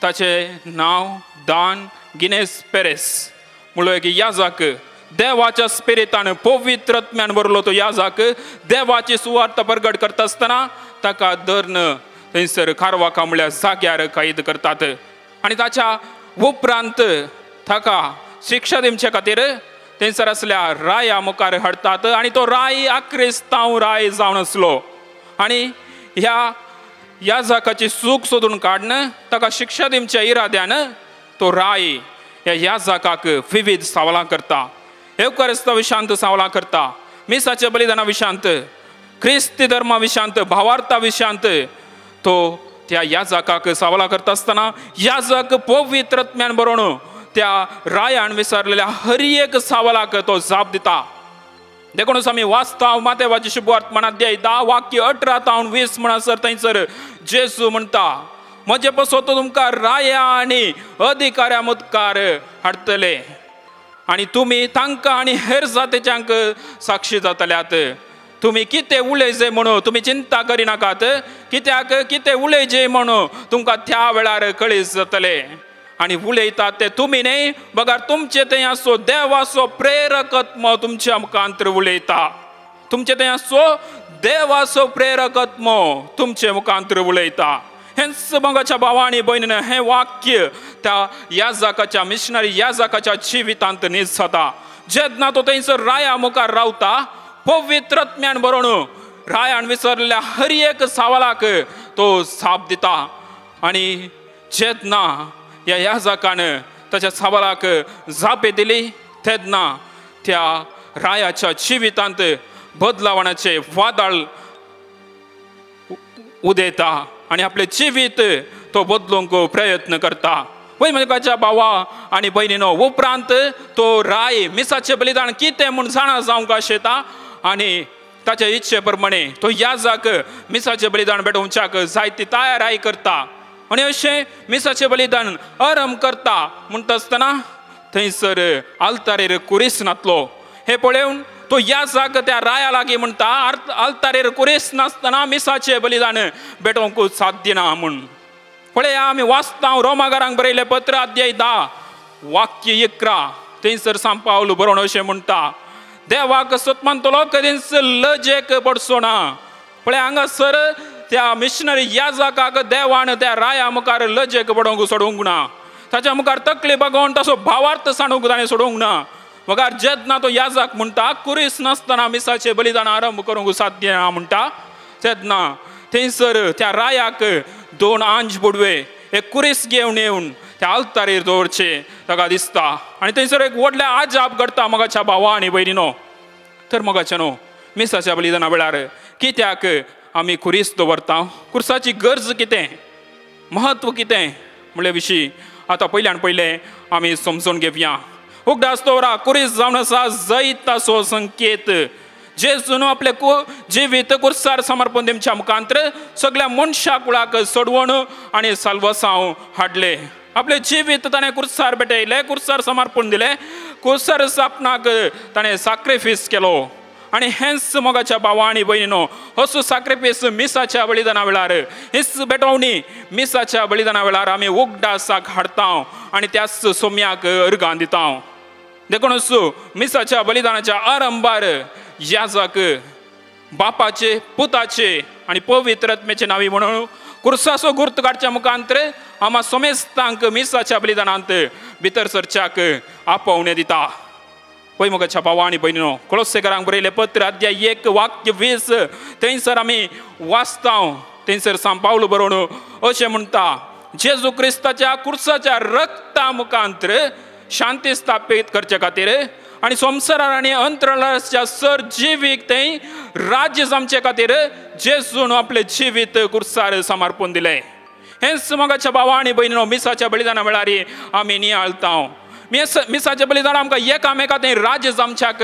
ताचें नांव दान गिनेस पेरेस म्हणून एक याजाक, देवाच्या स्पिरितान पवित्रत्म्यान भरलो तो याजाक देवाची सुवार्थ प्रगट करता आसतना ताका धर्न थंयसर कारवाका म्हळ्यार जाग्यार कैद करतात. आनी ताच्या उपरांत ताका शिक्षा दिवचे खातीर थंयसर असल्या राया मुखार हाडतात. आनी तो राय आक्रिस्तांव राय जावन आसलो. आनी ह्या याजाकाची चूक सोदून काडन ताका शिक्षा दिवच्या इराद्यान तो राय ह्या याजाकाक विविध सवालां करता. एवकारिस्ता विशांत सवालां करता, मिसाच्या बलिदाना विशांत, क्रिस्ती धर्मा विशांत, भावार्था विशांत तो त्या याजाकाक सवालां करता आसतना याजक पवित्रत्म्यान बरोवन त्या रायान विचारलेल्या हर एक सवालाक तो जाप दिता. देखूनच आमी वाचता मातेवाची शुभवर्तमानात 10 वाक्य 18 ते 20 म्हणसर थंयसर जेजू म्हणटा, म्हजे पासो तो तुमकां राया आनी अधिकाऱ्या मुखार हाडटले आनी तुमी तांकां आनी हेर जातीच्यांक साक्षी जातल्यात. तुम्ही कितें उलयचे म्हणून तुम्ही चिंता करिनाकात, कित्याक कितें उलयचे म्हणून तुमकां त्या वेळार कळीस जातले. आणि उलयतात ते तुमी न्ही, बगार तुमचे थंय असो देवाचो प्रेरकत्म तुमच्या मुखांतर उलयता. तुमचे थंय असो देवाचो प्रेरकत्म तुमचे मुखांतर उलयता. हेंच मगाच्या भावा आनी भयणीन हें वाक्य त्या याजकाच्या मिशनरी याजकाच्या जिवितांत न्हीज जाता. जेन्ना तो थंयसर राया मुखार रावता, पवित्रत्म्यान भरून रायान विसरलेल्या हर एक सवालाक तो जाप दिता. आणि जेन्ना ह्या याजकान ताच्या सवालाक जापे दिली, तेन्ना त्या रायाच्या जिवितांत बदलावणाचे वादळ उदेता आणि आपले जिवीत तो बदलूंक प्रयत्न करता. वैमगाच्या भावा आनी भयणीनो, उपरांत तो राय मिसाचे बलिदान कितें म्हूण जाणा जावंक आशेता आनी ताच्या इच्छे प्रमाणे तो याजक मिसाचे बलिदान भेटोवच्याक जायती तयाराई करता. आनी अशें मिसाचे बलिदान आरंभ करता म्हणटा आसतना थंयसर आल्तारेर कुरीस नासलो. हे पळोवन तो याजक त्या राया लागीं म्हणटा, आल्तारेर कुरीस नासतना मिसाचे बलिदान भेटोवंक साध्य ना म्हूण. पळया आमी वाचता रोमाकारांक बरयलें पत्र अध्याय 10 वाक्य 11 थंयसर सांत पावल बरोवन अशें म्हणटा, देवाक सतमानतलो कधीच लजेक पडचो ना. पळय हांगासर त्या मिशनरी याजकाक देवान त्या राया मुखार लजेक पडोवंक सोडूंक ना. ताच्या मुखार तकली बगोवन ताचो भावार्थ सांडूंक ताणें सोडूंक ना. मगार जेन्ना तो याजक म्हणटा कुरीस नासतना मिसाचे बलिदान आरंभ करूंक साध्य ना म्हणटा, तेन्ना थंयसर त्या रायाक 2 आंज बुडवे एक कुरीस घेवन येवन त्या आल्तारेर दवरचे ताका दिसता. आनी थंयसर एक व्हडलें आजाप घडटा मगाच्या भावा आनी भयणीनो. तर मगाच्या न्हू मिसाच्या बलिदाना वेळार कित्याक आमी कुरीस दवरता, कुर्साची गरज कितें, महत्व कितें म्हणले विशीं आतां पयल्यान पयलें आमी समजून घेवया. उगडास दवरा कुरीस जावन आसा जैताचो संकेत. जेजून आपले जिवीत कुर्सार समर्पण दिवच्या मुखांतर सगळ्या मनशा कुळाक सोडवण आनी साल्वसांव हाडले. आपले जिवीत ताणें कुर्सार भेटयले, कुर्सार समर्पण दिले, कुर्सार स्थापनाक ताणें सॅक्रिफीस केलो. आनी हेंच मोगाच्या भावा आनी भयणीनो, असो सॅक्रिफीस मिसाच्या बलिदाना वेळार, हीच भेटवणी मिसाच्या बलिदाना वेळार आमी उगडासाक हाडटा आनी त्याच सोम्याक अर्गां दिता. देखूनच मिसाच्या बलिदानाच्या आरंभार याजक बापाचे, पुताचे आनी पवित्र आत्म्याचे नावी म्हणून कुर्साचो गुर्त काडच्या मुखांतर आम्हा सोमेस्तांक मिसाच्या बलिदानांत भितर सरच्याक आपोवणे दिता. पळय मोगाच्या भावा आनी भयणीनो, कोलोसेकारांक बरयलें पत्र अध्याय 1 वाक्य 20 थंयसर आमी वाचता. थंयसर सांत पावल बरोवन अशें म्हणटा, जेजू क्रिस्ताच्या कुर्साच्या रक्ता मुखांतर शांती स्थापीत करचे खातीर आनी संवसारार आनी अंतराळाच्या सर जिवीक थंय राज्य जमचे खातीर जेजून आपले जिवीत कुर्सार समर्पण दिले. हेंच मोगाच्या भावा आनी भयणीनो, मिसाच्या बलिदाना वेळार आमी नियाळता. मिसाचे बलिदान आमकां एकामेका थंय राज्य जमच्याक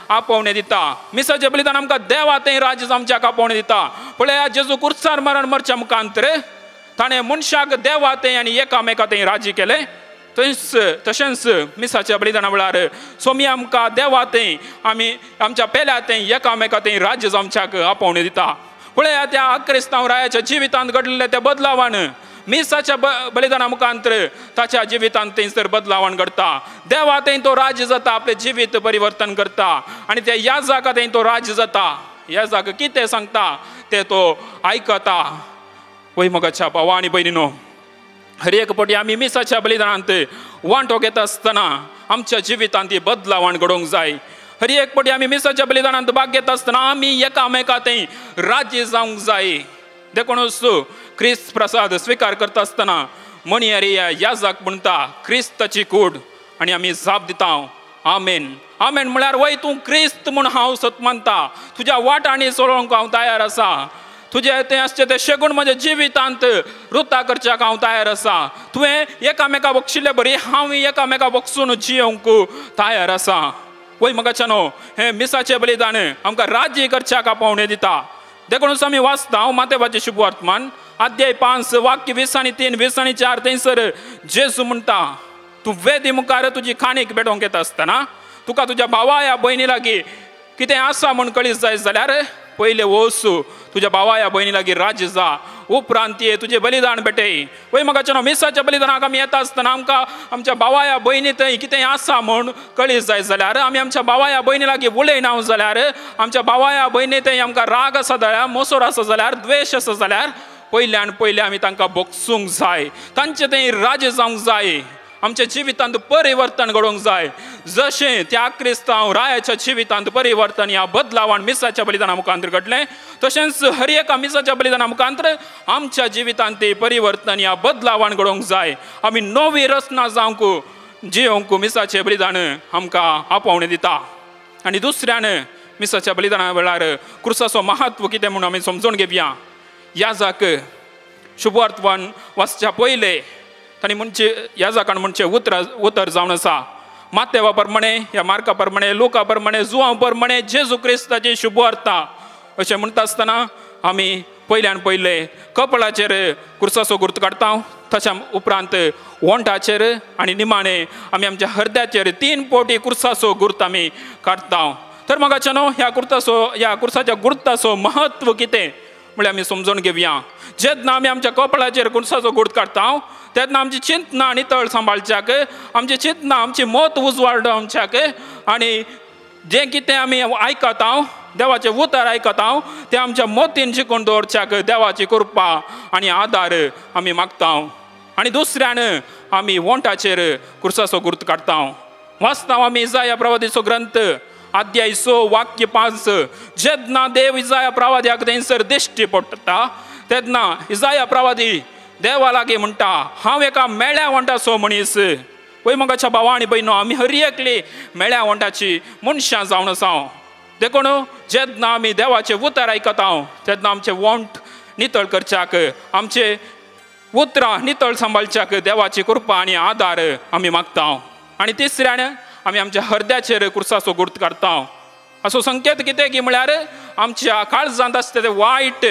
आपोवणे दिता. मिसाचे बलिदान आमकां देवा थंय राज्य जमच्याक आपोवणे दिता. पळया जेजू कुर्सार मरण मरच्या मुखांतर ताणें मनशाक देवा थंय आनी एकामेका थंय राज्य केलें. तशेंच मिसाच्या बलिदाना वेळार सोमी आमकां देवा थंय आमी आमच्या पेल्या थंय एकामेका थंय राज्य जमच्याक आपोवणे दिता. पळया त्या क्रिस्तांव रायाच्या जिवितांत घडलेल्या त्या बदलावान मिसाच्या बलिदाना मुखांतर ताच्या जिवितांत थंयसर बदलावण घडता. देवा थंय तो राज्य जाता, आपले जिवीत परिवर्तन करता आनी त्या याजका थंय तो राज्य जाता. याजक कितें सांगता तें तो आयकता. वय मोगाच्या भावा आनी भयणीनो, हर एक पटी आमी मिसाच्या बलिदानांत वांटो घेता आसतना आमच्या जिवितांत ही बदलावण घडोवंक जाय. हर एक पटी आमी मिसाच्या बलिदानांत भाग घेता आसतना आमी एकामेका थंय राज्य जावंक जाय. देखूनच क्रिस्त प्रसाद स्वीकार करता आसतना मणियारी याजक म्हणटा क्रिस्ताची कूड आनी आमी जाप दिता आमेन. आमेन म्हळ्यार वय तूं क्रिस्त म्हूण हांव सत मानता, तुज्या वाटांनी चलोवंक हांव तयार आसा, तुजें तें आसचें तें शेगूण म्हज्या जिवितांत रुता करच्याक हांव तयार आसा. तुवें एकामेका बक्षिल्ले बरी हांव एकामेका बक्षून जियोंक तयार आसा. वय म्हाका न्हू हें मिसाचें बलिदान आमकां राज्य करच्याक आपोवणे दिता. देखूनच आमी वाचता मातेवाचें शुभ वर्तमान अध्याय 5 वाक्य 20 आनी 3 20 आनी 4 थंयसर जेजू म्हणटा, तूं वेदी मुखार तुजी खाणीक भेटोवंक येता आसतना तुका तुज्या भावा या भयणी लागीं कितें आसा म्हूण कळीत जाय जाल्यार पयले वच तुज्या भावा या भयणी लागीं राज्य जा, उपरांत ये तुजें बलिदान भेटय. वय म्हाका मिसाच्या बलिदानाक आमी येता आसतना आमकां आमच्या भावा या भयणी थंय कितें आसा म्हूण कळीत जाय जाल्यार आमी आमच्या भावा या भयणी लागीं उलयना जाल्यार, आमच्या भावा या भयणी थंय आमकां राग आसा जाल्यार, मोसोर आसा जाल्यार, द्वेश आसा जाल्यार पयल्यान पयले आमी तांकां बोगसूंक जाय. तांचे थंय राज्य जावंक जाय. आमच्या जिवितांत परिवर्तन घडोवंक जाय. जशें त्या क्रिस्तांव रायाच्या जिवितांत परिवर्तन ह्या बदलावान मिसाच्या बलिदाना मुखांतर घडलें, तशेंच हर एका मिसाच्या बलिदाना मुखांतर आमच्या जिवितांत परिवर्तन ह्या बदलावान घडोवंक जाय. आमी नवी रचना जावंक जियोंक मिसाचें बलिदान आमकां आपोवणें दिता. आनी दुसऱ्यान मिसाच्या बलिदाना वेळार क्रुसाचो महत्व कितें म्हूण आमी समजून घेवया. याजाक शुभवार्तवान वाचच्या पयले तांणी म्हणचे याजाकान म्हणचे उतर जावन आसा. मातेवा प्रमाणे, ह्या मार्का प्रमाणे, लोका प्रमाणे, जुआंव प्रमाणे जेजू क्रिस्ताची शुभवार्ता अशें म्हणटा आसतना आमी पयल्यान पयले कपळाचेर क्रुसाचो गुर्त काडटा. तशा उपरांत वोंटाचेर आनी निमाणे आमी आमच्या हृदयाचेर 3 पोटी क्रुसाचो गुर्त आमी काडटा. तर म्हाका ह्या क्रुसाच्या गुर्ताचो महत्व कितें म्हळ्यार आमी समजून घेवया. जेन्ना आमी आमच्या कपळाचेर क्रुसाचो गुर्त काडटा तेन्ना आमची चिंतना नितळ सांबाळच्याक, आमची चिंतना आमची मोत उजवाडोवच्याक आनी जें कितें आमी आयकता, देवाचें उतर आयकता तें आमच्या मोतीन शिकून दवरच्याक देवाची कृपा आनी आदार आमी मागता. आनी दुसऱ्यान आमी वोंटाचेर क्रुसाचो गुर्त काडटा. वाचता आमी इसाया प्रवादीचो ग्रंथ अध्याय 6 वाक्य 5. जेन्ना देव इसाया प्रवाद्याक थंयसर दिश्टी पडटा तेन्ना इसाया प्रवादी देवा लागीं म्हणटा, हांव एका मेळ्या वोंटाचो मनीस. पळय म्हाका भावा आनी भयणो, आमी हर एकली मेळ्या वोंटाची मनशां जावन आसा. देखून जेन्ना आमी देवाचें उतर आयकता तेन्ना आमचें वोंट नितळ करच्याक, आमचे उतरां नितळ सांबाळच्याक देवाची कृपा आनी आदार आमी मागता. आनी तिसऱ्यान आमी आमच्या हृदयाचेर क्रुसाचो गुर्त काडटा. असो संकेत कितें की म्हळ्यार आमच्या काळजांत आसता तें वायट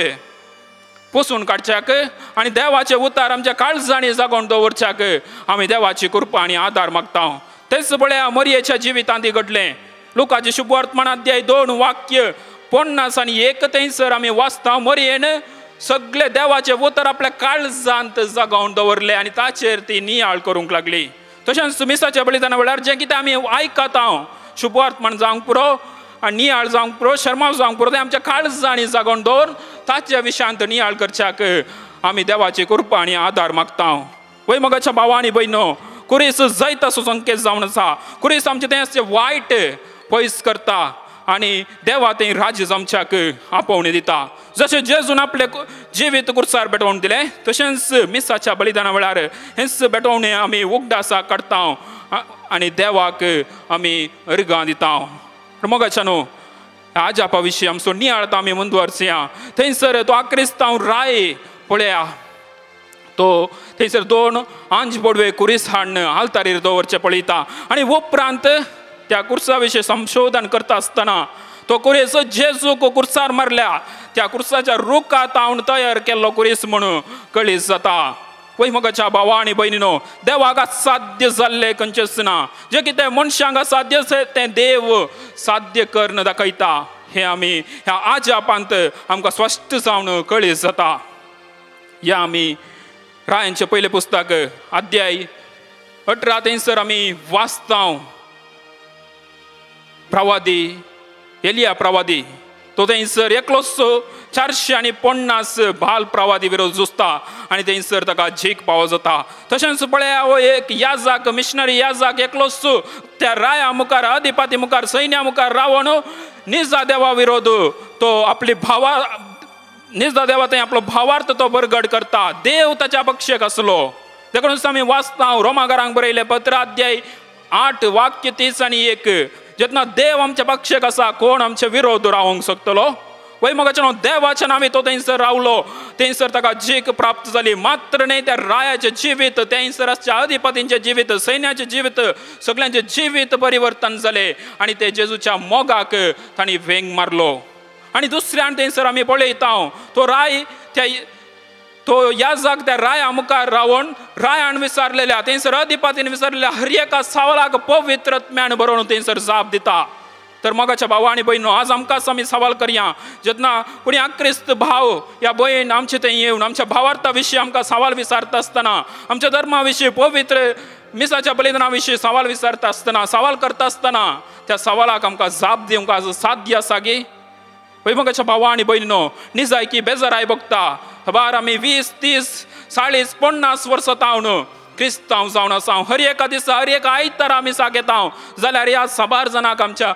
पुसून काडच्याक आनी देवाचें उतर आमच्या काळजांनी जागोवन दवरच्याक आमी देवाची कृपा आनी आदार मागता. तेच पळया मरियेच्या जिवितांत घडलें. लुकाचे शुभवर्तमान अध्याय 2 वाक्य 50 आनी 1 थंयसर आमी वाचता. मरियेन सगळे देवाचें उतर आपल्या काळजांत जागोवन दवरलें आनी ताचेर ती नियाळ करूंक लागली. तशेंच मिसाच्या बलिदाना वेळार जें कितें आमी आयकता, शुभवर्तमान जावंक पुरो आनी नियाळ जावंक पुरो, शर्मा जावंक पुरो, तें आमच्या काळजांनी जागोवन दवर ताच्या विशयांत नियाळ करच्याक आमी देवाची कृपा आनी आदार मागता. वय मोगाच्या भावा आनी भयणो, कुरीस जायत असो संकेत जावन आसा. कुरीस आमचें तें वायट पयस करता आनी देवा थंय राज्य जमच्याक आपोवणें दिता. जशें जेजून आपलें जिवीत क्रुसार पेटोवन दिलें, तशेंच मिसाच्या बलिदाना वेळार हेंच पेटोवणें आमी उगडासा काडटा आनी देवाक आमी अर्गां दिता. मोगाच्यानो आजापा विशीं आमचो नियाळता आमी मुंदवरचया. थंयसर तो आक्रिस्तांव राय पळया, तो थंयसर 2 आंज बोडवे कुरीस हाडून आल्तारीर दवरचे पळयता आनी उपरांत त्या कुर्सा विशीं संशोधन करता आसतना तो कुरीस जेजूक कुर्सार मारल्या त्या कुर्साच्या रुखात हांव तयार केल्लो कुरीस म्हणून कळीत जाता. वय मोगाच्या भावा आनी भयणीनो, देवाक साध्य जाल्लें खंयचेंच ना. जें कितें मनशांक साध्य तें देव साध्य करून दाखयता. हें आमी ह्या आजापांत आमकां स्पश्ट जावन कळीत जाता. या आमी रायांचें पयलें पुस्तक अध्याय 18 थंयसर आमी वाचता. प्रवादी एलिया प्रवादी तो थंयसर एकलोच 450 बाल प्रवादी विरोध झुजता आनी थंयसर ताका झीक फावो जाता. तशेंच पळया हो एक याजाक, मिशनरी याजाक एकलोच त्या राया मुखार, अधिपती मुखार, सैन्या मुखार रावन निजा देवा विरोध तो आपली निजा देवा थंय आपलो भावार्थ तो बरगड करता. देव ताच्या पक्षक आसलो. देखून आमी वाचता रोमाकारांक बरयलें पत्र अध्याय 8 वाक्य 30 आनी 1. जेन्ना देव आमच्या पक्षक आसा, कोण आमचे विरोध रावंक शकतलो? वय मोगाच्या देवाच्या नामी तो थंयसर रावलो, थंयसर ताका जीक प्राप्त जाली. मात्र न्ही त्या रायाचें जिवीत, थंयसर आसच्या अधिपतींचें जिवीत, सैन्याचें जिवीत, सगळ्यांचें जिवीत परिवर्तन जालें आनी ते जेजूच्या मोगाक तांणी वेंग मारलो. आनी दुसऱ्यान थंयसर आमी पळयता तो याजाक त्या राया मुखार रावन रायान विचारलेल्या, थंयसर अधिपतीन विचारलेल्या हर एका सावलाक पवित्र आत्म्यान बरोवन थंयसर जाप दिता. तर मगाच्या भावा आणि बहिणो आज आमकांच आमी सवाल करया जेन्ना कोणी अक्रिस्त भाव या बहीण आमचे थंय येवन आमच्या भावार्था विशीं आमकां सवाल विचारता आसतना आमच्या धर्मा विशीं पवित्र मिसाच्या बलिदाना विशीं सवाल विचारता आसतना सवाल करता आसतना त्या सवालाक आमकां जाप दिवंक आज साध्य आसा गे पळय मगाच्या भावा आणि बहिणीनो निजायकी बेजाराय बघता खबर आमी 20, 30, 40, 50 वर्सां तावन क्रिस्तांव जावन आसा हर एका दिसा हर एक आयतार आमी सागेता जाल्यार ह्या सबार जाणांक आमच्या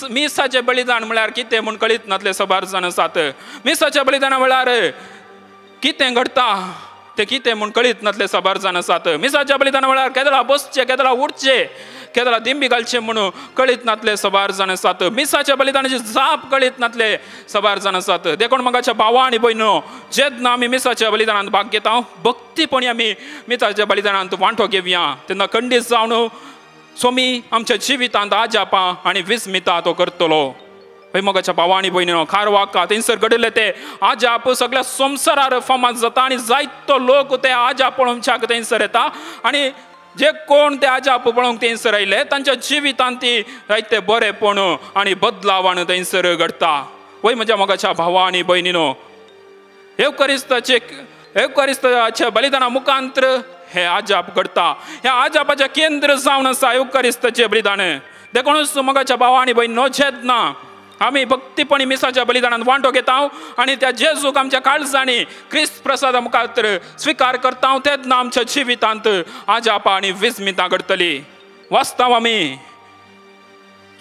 मिसाचें बलिदान म्हळ्यार कितें म्हूण कळीत नातले सबार जाण आसात मिसाच्या बलिदाना वेळार कितें घडता ते कितें म्हूण कळीत नातले सबार जाण आसात मिसाच्या बलिदाना वेळार केदला बसचे केदला उठचे केदला दिंबी घालचे म्हणून कळीत नातले सबार जाण आसात मिसाच्या बलिदानाची जाप कळीत नातले सबार जाण आसात देखून मगाच्या भावा आणि बहिणो जेन्ना आमी मिसाच्या बलिदानांत भाग घेता भक्तीपणी आमी मिसाच्या बलिदानांत वांटो घेवया तेन्ना खंडीत जावन स्वामी आमच्या जिवितांत आजापा आनी विस्मिता तो करतलो मगाच्या भावा आणि बहिणीनो खार वाका थंयसर घडिल्ले ते आजाप सगळ्या संवसारार फामाद जाता आनी जायतो लोक ते आजाप पळोवच्याक थंयसर येता आनी जे कोण ते आजाप पळोवंक थंयसर आयले तांच्या जिवितांत ती जायते बरेपण आनी बदलावण थंयसर घडता वय म्हज्या मोगाच्या भावा आनी बहिणीनो एवकारिस्ताच्या बलिदाना मुखांतर हे आजाप घडता ह्या आजापाचे केंद्र जावन आसा एवकारिस्ताचे बलिदान देखूनच मोगाच्या भावा आनी बहिणीनो जेन्ना आमी भक्तीपणी मिसाच्या बलिदानांत वांटो घेता आनी त्या जेजूक आमच्या काळजांनी क्रिस्त प्रसादा मुखार स्वीकार करता तेन्ना आमच्या जिवितांत आजापा आनी विस्मिता घडतली वास्तव आमी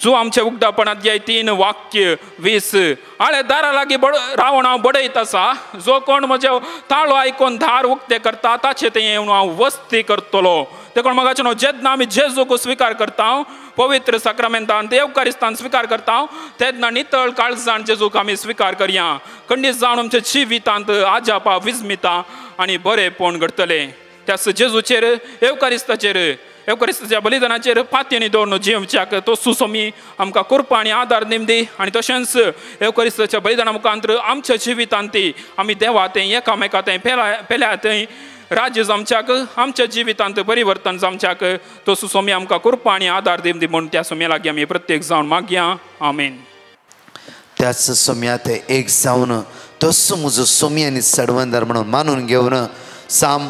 जो आमचे उगडापण अध्याय 3 वाक्य 20 आळे दारा लागीं रावन हांव बडयत आसा जो कोण म्हजे ताळो आयकून दार उक्ते करता ताचे थंय येवन हांव वस्ती करतलो देखून मगाच्यान जेन्ना आमी जेजूक स्वीकार करता पवित्र साक्रामेंतान एवकारिस्तान स्वीकार करता तेन्ना नितळ काळजान जेजूक आमी स्वीकार करया खंडीत जावन आमच्या जिवितांत आजापा विस्मिता आनी बरेपण घडतले त्याच जेजूचेर एवकारिस्ताच्या बलिदानाचेर फातींनी दवरून जिवच्याक तो सुसोमी आमकां कृपा आनी आदार नेमदी आनी तशेंच एवकारिस्ताच्या बलिदाना मुखांतर आमच्या जिवितांत आमी देवा थंय एकामेका थंय पेल्या थंय राज्य जमच्याक आमच्या जिवितांत परिवर्तन जमच्याक तो सुसोमी आमकां कृपा आनी आदार देमदी म्हणून त्या सोम्या लागीं आमी प्रत्येक जावन मागया आमेन त्याच सोम्यात एक जावन तसो म्हजो सोमी आनी सडवंदार म्हणून मानून घेवन साम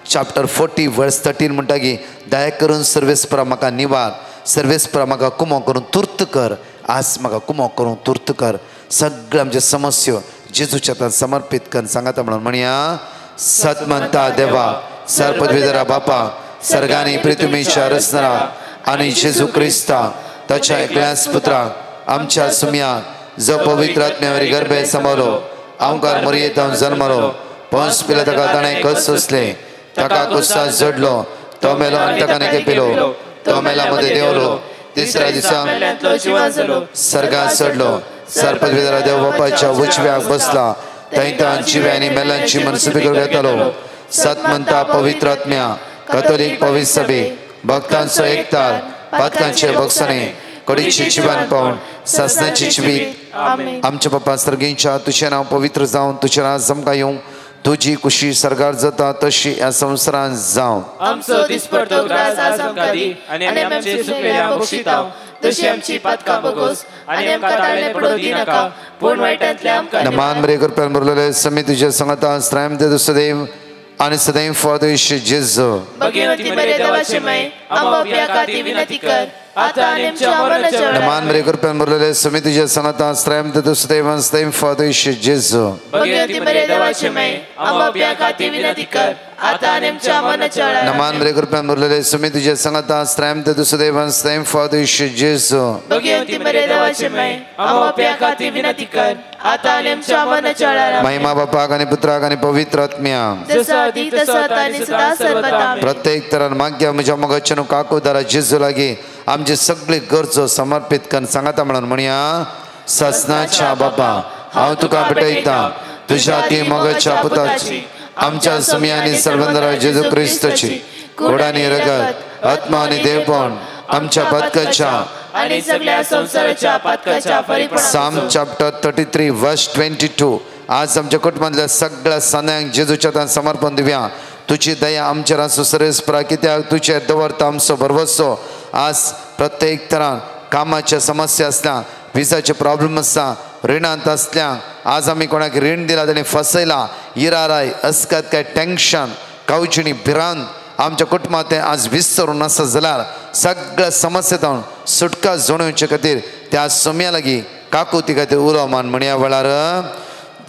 चॅप्टर 40 वर्स 13 म्हणटा की दया करून सर्वेस्परा म्हाका निवार सर्वेस्परा म्हाका कुमो करून तुर्त कर आज म्हाका कुमो करून तुर्त कर सगळे आमचे समस्यो जेजूच्या हातांत समर्पीत कर सांगाता म्हणून म्हणया सत म्हणता देवा सरपदवीधरा बापा सर्गांनी पृथ्वीच्या रचणारा आनी जेजू क्रिस्ता ताच्या एकल्याच पुत्राक आमच्या सुम्याक जो पवित्र आत्म्यावरी गर्भे सांबाळलो ओंकार मरयेंत जल्मलो पंच पिला ताका ताणें कस सोंसले ताका कुस्सात जडलो तो मेलो आनी ताका केपिलो तो मेला मध्ये देवलो तिसऱ्या दिसा सर्गांत चडलो सरपदवीधरा देव बापाच्या उजव्याक बसला थंय जिव्यांनी मेलांची मनसुबी करून घेतालो सत म्हणता पवित्र आत्म्या कॅथोलिक पवित्र सभे भक्तांचो एकतार पातकांचे बक्षणे कडीची जिवान पावन सासणाची जिवीत आमच्या बापा सर्गींच्या तुझें नांव पवित्र जावन तुझें राज आमकां येवं तुझी खुशी सरकार जाता तशी ह्या संवसारांत जावं आमचो दिसपडटो ग्रास आज आमकां दी आनी आमचे चुकलेल्या बक्षितांव तशी आमची पातकां बगोस आनी आमकां ताळणे पडोवं दिनाका पूण वायटांतल्या आमकां नमान बरे करप्यान बरलेले समी तुझे संगता श्रायम दे सदैव आनी सदैव फॉदश जेजू भगिनी बरे देवाचे माय आमो प्याकाती विनंती कर आता आनी आमच्या मरणाच्या वेळार नमान बरे करप्यान बरलेले समी तुझे संगता श्रायम दे सदैव आनी सदैव फॉदश जेजू भगिनी बरे देवाचे माय आमो प्याकाती विनंती कर आता आनी आमच्या मरणाच्या वेळार नमान बरे करप्यान बरलेले समी तुझे संगता श्रायम दे सदैव आनी सदैव फॉदश जेजू भगिनी बरे देवाचे माय आमो प्याकाती विनंती कर आता आनी आमच्या मरणाच्या वेळार महिमा बापाक आनी पुत्राक आनी पवित्र आत्म्याक जसा आदी तसा आता आनी सदा सर्वदा प्रत्येक तरान माग्या म्हज्या मोगाच्यान काको दारा जेजू लागीं आमचे सगळे गरजो समर्पित कर सांगाता म्हणून म्हणया ससनाच्या बापा हांव तुका भेटयता तुज्या ती मोगाच्या पुताची आमच्या सुम्यांनी सर्वंदरा जेजू क्रिस्ताची कोडानी रगत आत्मा आनी देवपण आमच्या पदकाच्या आनी सगळ्या संसाराच्या पदकाच्या परिपूर्ण साम चॅप्टर 33 वर्स 22 आज आमच्या कुटुंबातल्या सगळ्या सान्यांक जेजूच्या हातांत समर्पण दिवया तुझी दया आमचेर आसूं सर्वेस्परा कित्याक तुजेर दवरता आमचो भरवसो आज प्रत्येक तरान कामाच्या समस्या असल्या, विजाचे प्रॉब्लेम आसता, रिणांत असल्या, आज आम्ही कोणाक रीण दिला ताणें फसयला, इराराय असकात काय टेन्शन कावचिणी भिरांत आमच्या कुटुंबात आज विसरून आसा जाल्यार सगळ्या समस्येतून सुटका जोडोवचे खातीर त्या समया लागीं काकू ती खातीर उलो मान म्हणया वेळार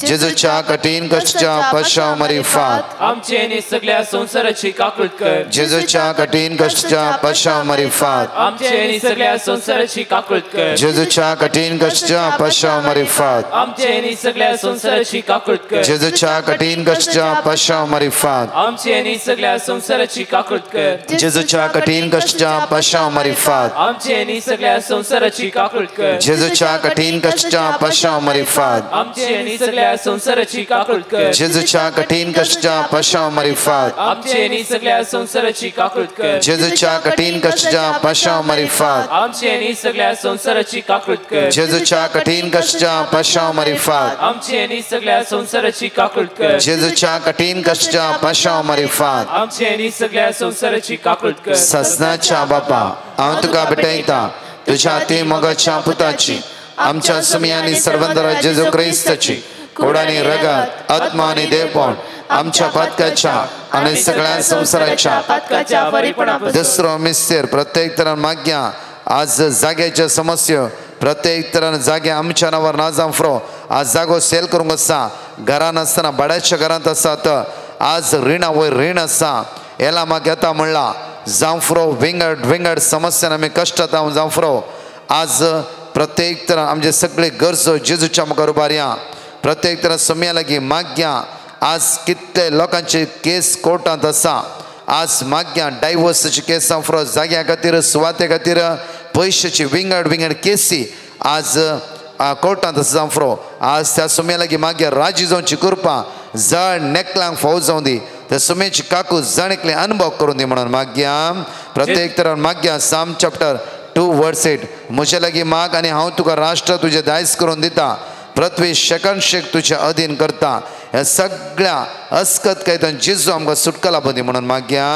जेजूच्या कठीण कश्टाच्या पश्चाव मारिफात आमची आनी सगळ्या संसाराची काकूट कर. जेजूच्या कठीण कश्टाच्या पश्चाव मारिफात आमची आनी सगळ्या संसाराची काकूट कर. जेजूच्या कठीण कश्टाच्या पश्चाव मारिफात आमची आनी सगळ्या संसाराची काकूट कर. जेजूच्या कठीण कश्टाच्या पश्चाव मारिफात आमची आनी सगळ्या संसाराची काकूट कर. जेजूच्या कठीण कश्टाच्या पश्चाव मारिफात आमची आनी सगळ्या संसाराची काकूट कर. जेजूच्या कठीण कश्टाच्या पश्चाव मारिफात आमची आनी सगळ्या संसाराची काकूट कर. जेजूच्या कठीण कश्टाच्या पश्चाव मारिफात आमची आनी सगळ्या संसाराची काकूट कर. जेजूच्या कठीण कश्टाच्या पश्चाव मारिफात आमची आनी सगळ्या संसाराची काकूट कर. जेजूच्या कठीण कश्टाच्या पश्चाव मारिफात आमची आनी सगळ्या संसाराची काकूट कर. जेजूच्या कठीण कश्टाच्या पश्चाव मारिफात आमची आनी सगळ्या संसाराची काकूट कर. ससनाच्या बापा हांव तुका भेटयता तुझ्या ते मोगाच्या पुताची आमच्या सुमियांनी सर्वंदरा जेजू क्रिस्ताची कोडानी रगत आत्मा आणि देवपण आमच्या पदकाच्या आणि सगळ्या संसाराच्या पदकाच्या परिपणापासून दुसरो मिस्तेर प्रत्येक तरान माग्या आज जाग्याच्या समस्या प्रत्येक तरान जागे आमच्या नावार ना जावं आज जागो सेल करूंक आसा घरान आसतना भाड्याच्या घरांत आसात आज रिणा वयर रीण आसा येला म्हाका येता म्हणला जावं विंगड समस्यान आमी कश्टात जावं आज प्रत्येक तरान आमचे सगळे गरजो जेजूच्या मुखार उबारया प्रत्येक तरान समया लागीं माग्या आज कितले लोकांची केस कोर्टांत आसा आज माग्या डायवोर्साची केस जावं जाग्या खातीर सुवाते खातीर पयशाची विंगड केसी आज कोर्टांत आसा जावं आज त्या समया लागीं मागीर राजी जावची कृपा जड नेकलांक फावो जावं दी त्या सुमेची काकू जणेकले अनुभव करून दी म्हणून माग्या प्रत्येक तरान माग्या साम चॅप्टर 2 वर्स 8 म्हजे लागीं माग आनी हांव तुका राष्ट्र तुजें दायज करून दिता पृथ्वी शेक तुझ्या अधीन करता ह्या सगळ्या अस्कत कायतान जेजू आमकां सुटका दी म्हणून माग्या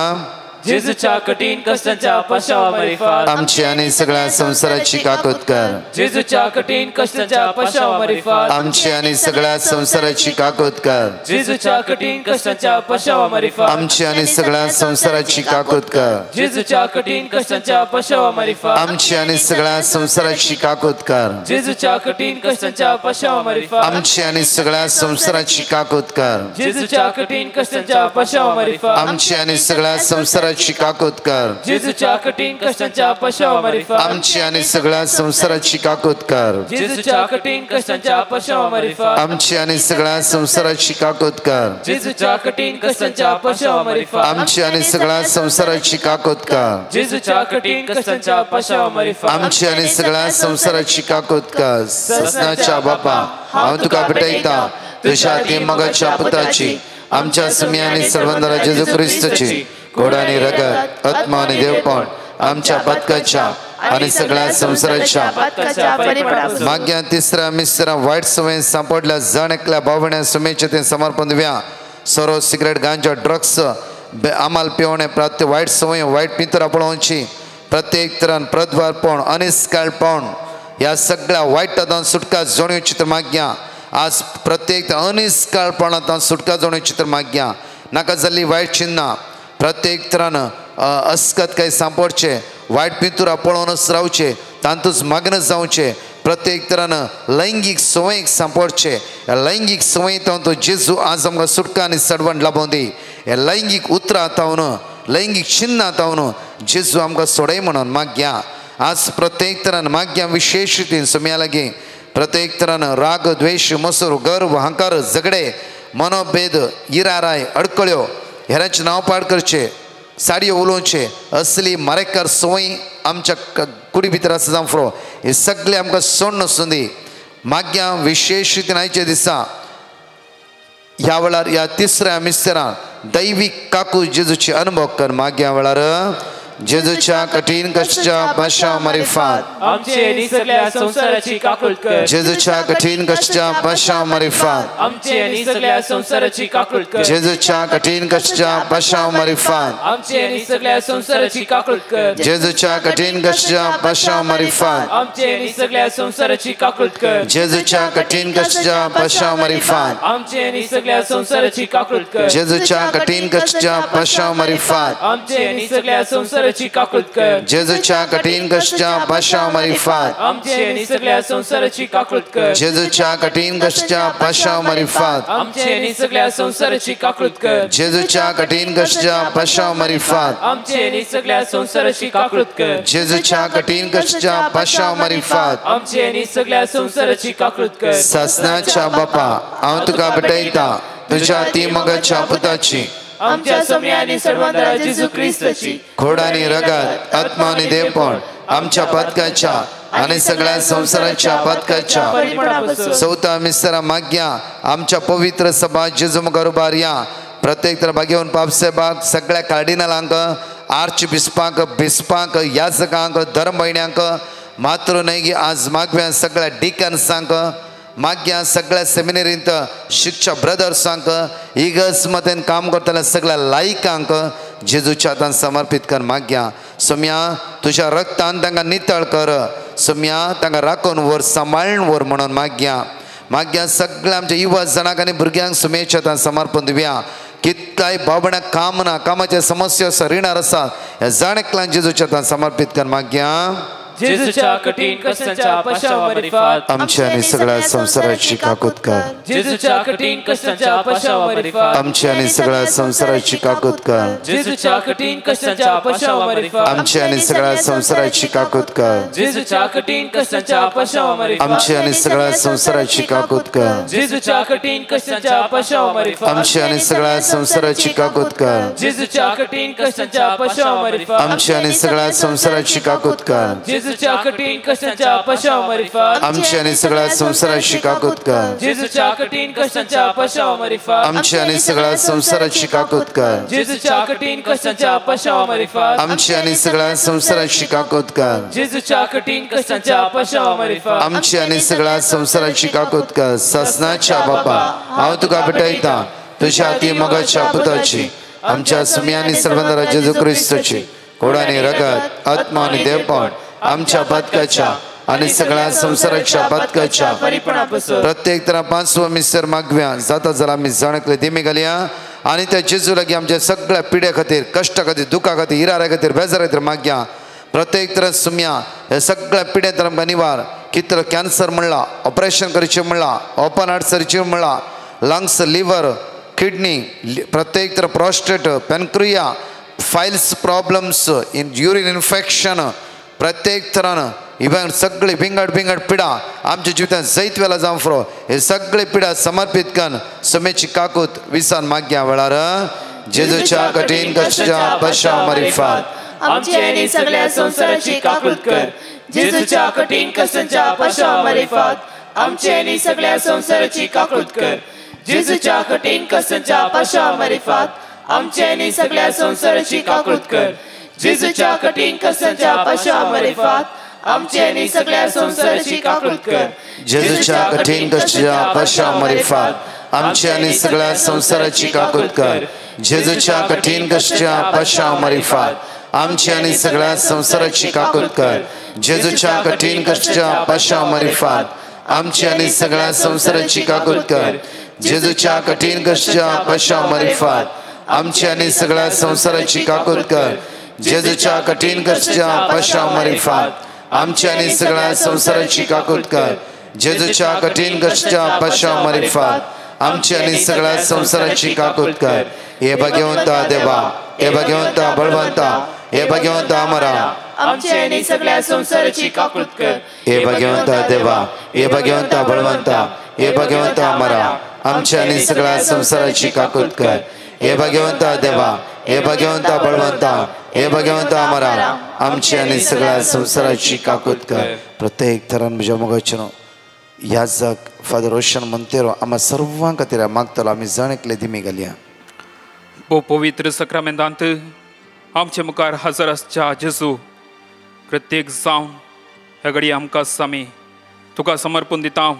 जेजूच्या कठीण कष्टाच्या पश्चावा मारिफात आमची आनी सगळ्या संसाराची काकूत कर. जेजूच्या कठीण कष्टाच्या पश्चावा मारिफात आमची आनी सगळ्या संसाराची काकूत कर. जेजूच्या कठीण कष्टाच्या पश्चावा मारिफात आमची आनी सगळ्या संसाराची काकूत कर. जेजूच्या कठीण कष्टाच्या पश्चावा मारिफात आमची आनी सगळ्या संसाराची काकूत कर. जेजूच्या कठीण कष्टाच्या पश्चावा मारिफात आमची आनी सगळ्या संसाराची काकूत कर. जेजूच्या कठीण कष्टाच्या पश्चावा मारिफात आमची आनी सगळ्या संसाराची काकूत कर. जेजूच्या कठीण कष्टाच्या पश्चावा मारिफात आमची आनी सगळ्या संसाराची काकूत कर. जेजूच्या कठीण कष्टाच्या पश्चावा मारिफात आमची आनी सगळ्या संसाराची काकूत कर. जेजूच्या कठीण कष्टाच्या पश्चावा मारिफात आमची आनी सगळ्या संसाराची काकूत कर. जेजूच्या कठीण कष्टाच्या पश्चावा मारिफात आमची आनी सगळ्या संसाराची काकूत कर. ससनाच्या बापा हांव तुका भेटयता तुझ्या ते मोगाच्या पुताची आमच्या सुमियांनी सर्वंदरा जेजू क्रिस्ताची कोडानी रगत आत्मा आणि देवपण आमच्या पदकाच्या आणि सगळ्या संसाराच्या पदकाच्या परिपणापासून माग्या तिसऱ्या मिस्रा वायट सवय सांपडल्या जण एकल्या भावण्या सुमेचे ते समर्पण दिव्या सोरो सिगरेट गांजा ड्रग्स आमाल पिवणे प्रत्येक वायट सवय वायट मित्र पळोवची प्रत्येक तरान प्रद्वारपण अनिष्काळपण ह्या सगळ्या वायटांतल्यान सुटका जोडूची तर माग्या आज प्रत्येक अनिष्काळपणांतल्यान सुटका जोडूची तर माग्या नाका जाल्ली वायट चिन्नां प्रत्येक तरान अस्कत काही सांपडचे वायट पितुरा पळोवनच रावचे तांतूच मग्न जावचे प्रत्येक तरान लैंगीक संवयक सांपडचे ह्या लैंगीक संवयेंत तो जेजू आज आमकां सुटका आनी सडवण लाभोवन दी हे लैंगीक उतरां तावन लैंगीक चिन्नां तावन जेजू आमकां सोडय म्हणून माग्या आज प्रत्येक तरान माग्या विशेष रितीन सुम्या लागीं प्रत्येक तरान राग द्वेष मसूर गर्व अहंकार झगडे मनोभेद इराराय अडकळ्यो हेरांचे नांव पाड करचे साडयो उलोवचे असली मारेकार संवय आमच्या कुडी भितर आसा जावं हे सगळे आमकां सोड नसून दी माग्या विशेष रितीन आयचे दिसा ह्या वेळार ह्या तिसऱ्या मिस्तेरान दैवीक काकू जेजूची अनुभव कर माग्या वेळार जेजूच्या कठीण कष्टाच्या पाशा मारिफात आमची आणि सगळ्या संसाराची काकूट कर. जेजूच्या कठीण कष्टाच्या पाशा मारिफात आमची आणि सगळ्या संसाराची काकूट कर. जेजूच्या कठीण कष्टाच्या पाशा मारिफात आमची आणि सगळ्या संसाराची काकूट कर. जेजूच्या कठीण कष्टाच्या पाशा मारिफात आमची आणि सगळ्या संसाराची काकूट कर. जेजूच्या कठीण कष्टाच्या पाशा मारिफात आमची आणि सगळ्या संसाराची काकूट कर. जेजूच्या कठीण कष्टाच्या पाशा मारिफात आमची आणि सगळ्या संसाराची काकूट कर. जेजूच्या कठीण कष्टाच्या पाशा मारिफात आमची आणि सगळ्या संसाराची काकूट कर. जेजूच्या कठीण कष्टाच्या पाशा मारिफात आमची आणि सगळ्या संसाराची काकूट कर. जेजूच्या कठीण कष्टाच्या पाशा मारिफात आमची आणि सगळ्या संसाराची काकूट कर. जेजूच्या कठीण कष्टाच्या पाशा मारिफात आमची आणि सगळ्या संसाराची काकूट कर. सासनाच्या बापा हांव तुका भेटयता तुझ्या ती मगाच्या पुताची आमच्या सम्या आणि सर्वांतरा जेजू क्रिस्ताची खोडानी रगत आत्मा आणि देवपण आमच्या पदकाच्या आणि सगळ्या संसाराच्या पदकाच्या परिपणापासून चौथा मिस्रा माग्या आमच्या पवित्र सभा जेजू मुखार उबार या प्रत्येक तर घेवन पापसेबाक सगळ्या कार्डिनलांक आर्च बिस्पांक याजकांक धर्म भयण्यांक मात्र न्हय आज मागव्या सगळ्या डिकन्सांक माग्या सगळ्या सेमिनरींत शिक्षक ब्रदर्सांक इगस मतेन काम करतल्या सगळ्या लायकांक जेजूच्या हातान समर्पित कर माग्या. सोम्या तुझ्या रक्तान तांकां नितळ कर. सोम्या तांकां राखून व्हर सांबाळून व्हर म्हणून माग्या सगळ्या आमच्या युवा जणांक आनी भुरग्यांक सुमेच्या हातान समर्पण दिवया. कितकाय बाबड्या कामाच्या समस्या आसा रिणार आसा ह्या जाणेकलांक जेजूच्या हातान समर्पित कर माग्या. जेजूच्या कठीण कष्टाच्या पश्चावारिफात आमच्या आणि सगळ्या संसाराची काकूत कर. जेजूच्या कठीण कष्टाच्या पश्चावारिफात आमच्या आणि सगळ्या संसाराची काकूत कर. जेजूच्या कठीण कष्टाच्या पश्चावारिफात आमच्या आणि सगळ्या संसाराची काकूत कर. जेजूच्या कठीण कष्टाच्या पश्चावारिफात आमच्या आणि सगळ्या संसाराची काकूत कर. जेजूच्या कठीण कष्टाच्या पश्चावारिफात आमच्या आणि सगळ्या संसाराची काकूत कर. जेजूच्या कठीण कष्टाच्या पश्चावारिफात आमच्या आणि सगळ्या संसाराची काकूत कर. जेजूच्या कठीण कष्टाच्या पश्चावारिफात आमच्या आणि सगळ्या संसाराची काकूत कर. जेजूच्या कठीण कष्टाच्या पश्चावारिफात आमच्या आणि सगळ्या संसाराची काकूत कर. जेजूच्या कठीण कष्टाच्या पश्चावारिफात आमच्या आणि सगळ्या संसाराची काकूत कर. जेजूच्या कठीण कष्टाच्या पश्चावारिफात आमच्या आणि सगळ्या संसाराची काकूत कर. सासनाच्या बापा हांव तुका भेटयता तुझ्या ती मगाच्या पुताची आमच्या सुम्यांनी सर्वांतरा जेजू क्रिस्ताची खोडानी रगत आत्मा आणि देवपण आमच्या पदकाच्या आणि सगळ्या संसाराच्या पदकाच्या परिपणापासून प्रत्येक तरा पांचवो मिस्टर मागव्या जाता जाल्यार आमी जाणकले देमी घालया आणि त्या जेजू लागीं आमच्या सगळ्या पिड्या खातीर कश्टा खातीर दुखा खातीर हिराऱ्या खातीर बेजारा खातीर मागया. प्रत्येक तरा सुम्या हे सगळ्या पिड्या तर आमकां निवार. कितलो कॅन्सर म्हणला ऑपरेशन करचें म्हणला ओपन हार्ट सर्जरी म्हणला लंग्स लिव्हर किडनी प्रत्येक तर prostate pancreas piles problems in urine infection प्रत्येक तरान इवन सगळे बिंगड पिडा आमच्या जिवितांत जैत वेला जावं फुरो हे सगळे पिडा समर्पित करून समेची काकूत विसान माग्या वेळार जेजूच्या कठीण कष्टाच्या पश्चावारिफात आमची आणि सगळ्या संसाराची काकूत कर. जेजूच्या कठीण कष्टाच्या पश्चावारिफात आमची आणि सगळ्या संसाराची काकूत कर. जेजूच्या कठीण कष्टाच्या पश्चावारिफात आमची आणि सगळ्या संसाराची काकूत कर. जेजूच्या कठीण कष्टाच्या पश्चावारिफात आमची आणि सगळ्या संसाराची काकूत कर. जेजूच्या कठीण कष्टाच्या पश्चावारिफात आमची आणि सगळ्या संसाराची काकूत कर. जेजूच्या कठीण कष्टाच्या पश्चावारिफात आमची आणि सगळ्या संसाराची काकूत कर. जेजूच्या कठीण कष्टाच्या पश्चावारिफात आमची आणि सगळ्या संसाराची काकूत कर. जेजूच्या कठीण कष्टाच्या पश्चावारिफात आमची आणि सगळ्या संसाराची काकूत कर. जेजूच्या कठीण कष्टाच्या पश्चावारिफात आमची आणि सगळ्या संसाराची काकूत कर. जेजूच्या कठीण कष्टाच्या पश्चावारिफात आमची आणि सगळ्या संसाराची काकूत कर. हे भगवंता देवा हे भगवंता बळवंता हे भगवंता अमरा आमची आणि सगळ्या संसाराची काकूत कर. हे भगवंता देवा हे भगवंता बळवंता हे भगवंता अमरा आमची आणि सगळ्या संसाराची काकूत कर. हे भगवंता देवा हे भगवंता बळवंता हे भगवंता अमरा आमची आणि सगळ्या संसाराची काकूत कर. प्रत्येक तरान म्हज्या मोगाचें याजक फादर रोशन मोंतेरो आम्हा सर्वां खातीर मागतलो आमी जाणेकले दिमी घालया. पवित्र सक्रामेंतांत आमचे मुखार हजर आसच्या जेजू प्रत्येक जावन ह्या घडी आमकां आमी तुका समर्पण दिता.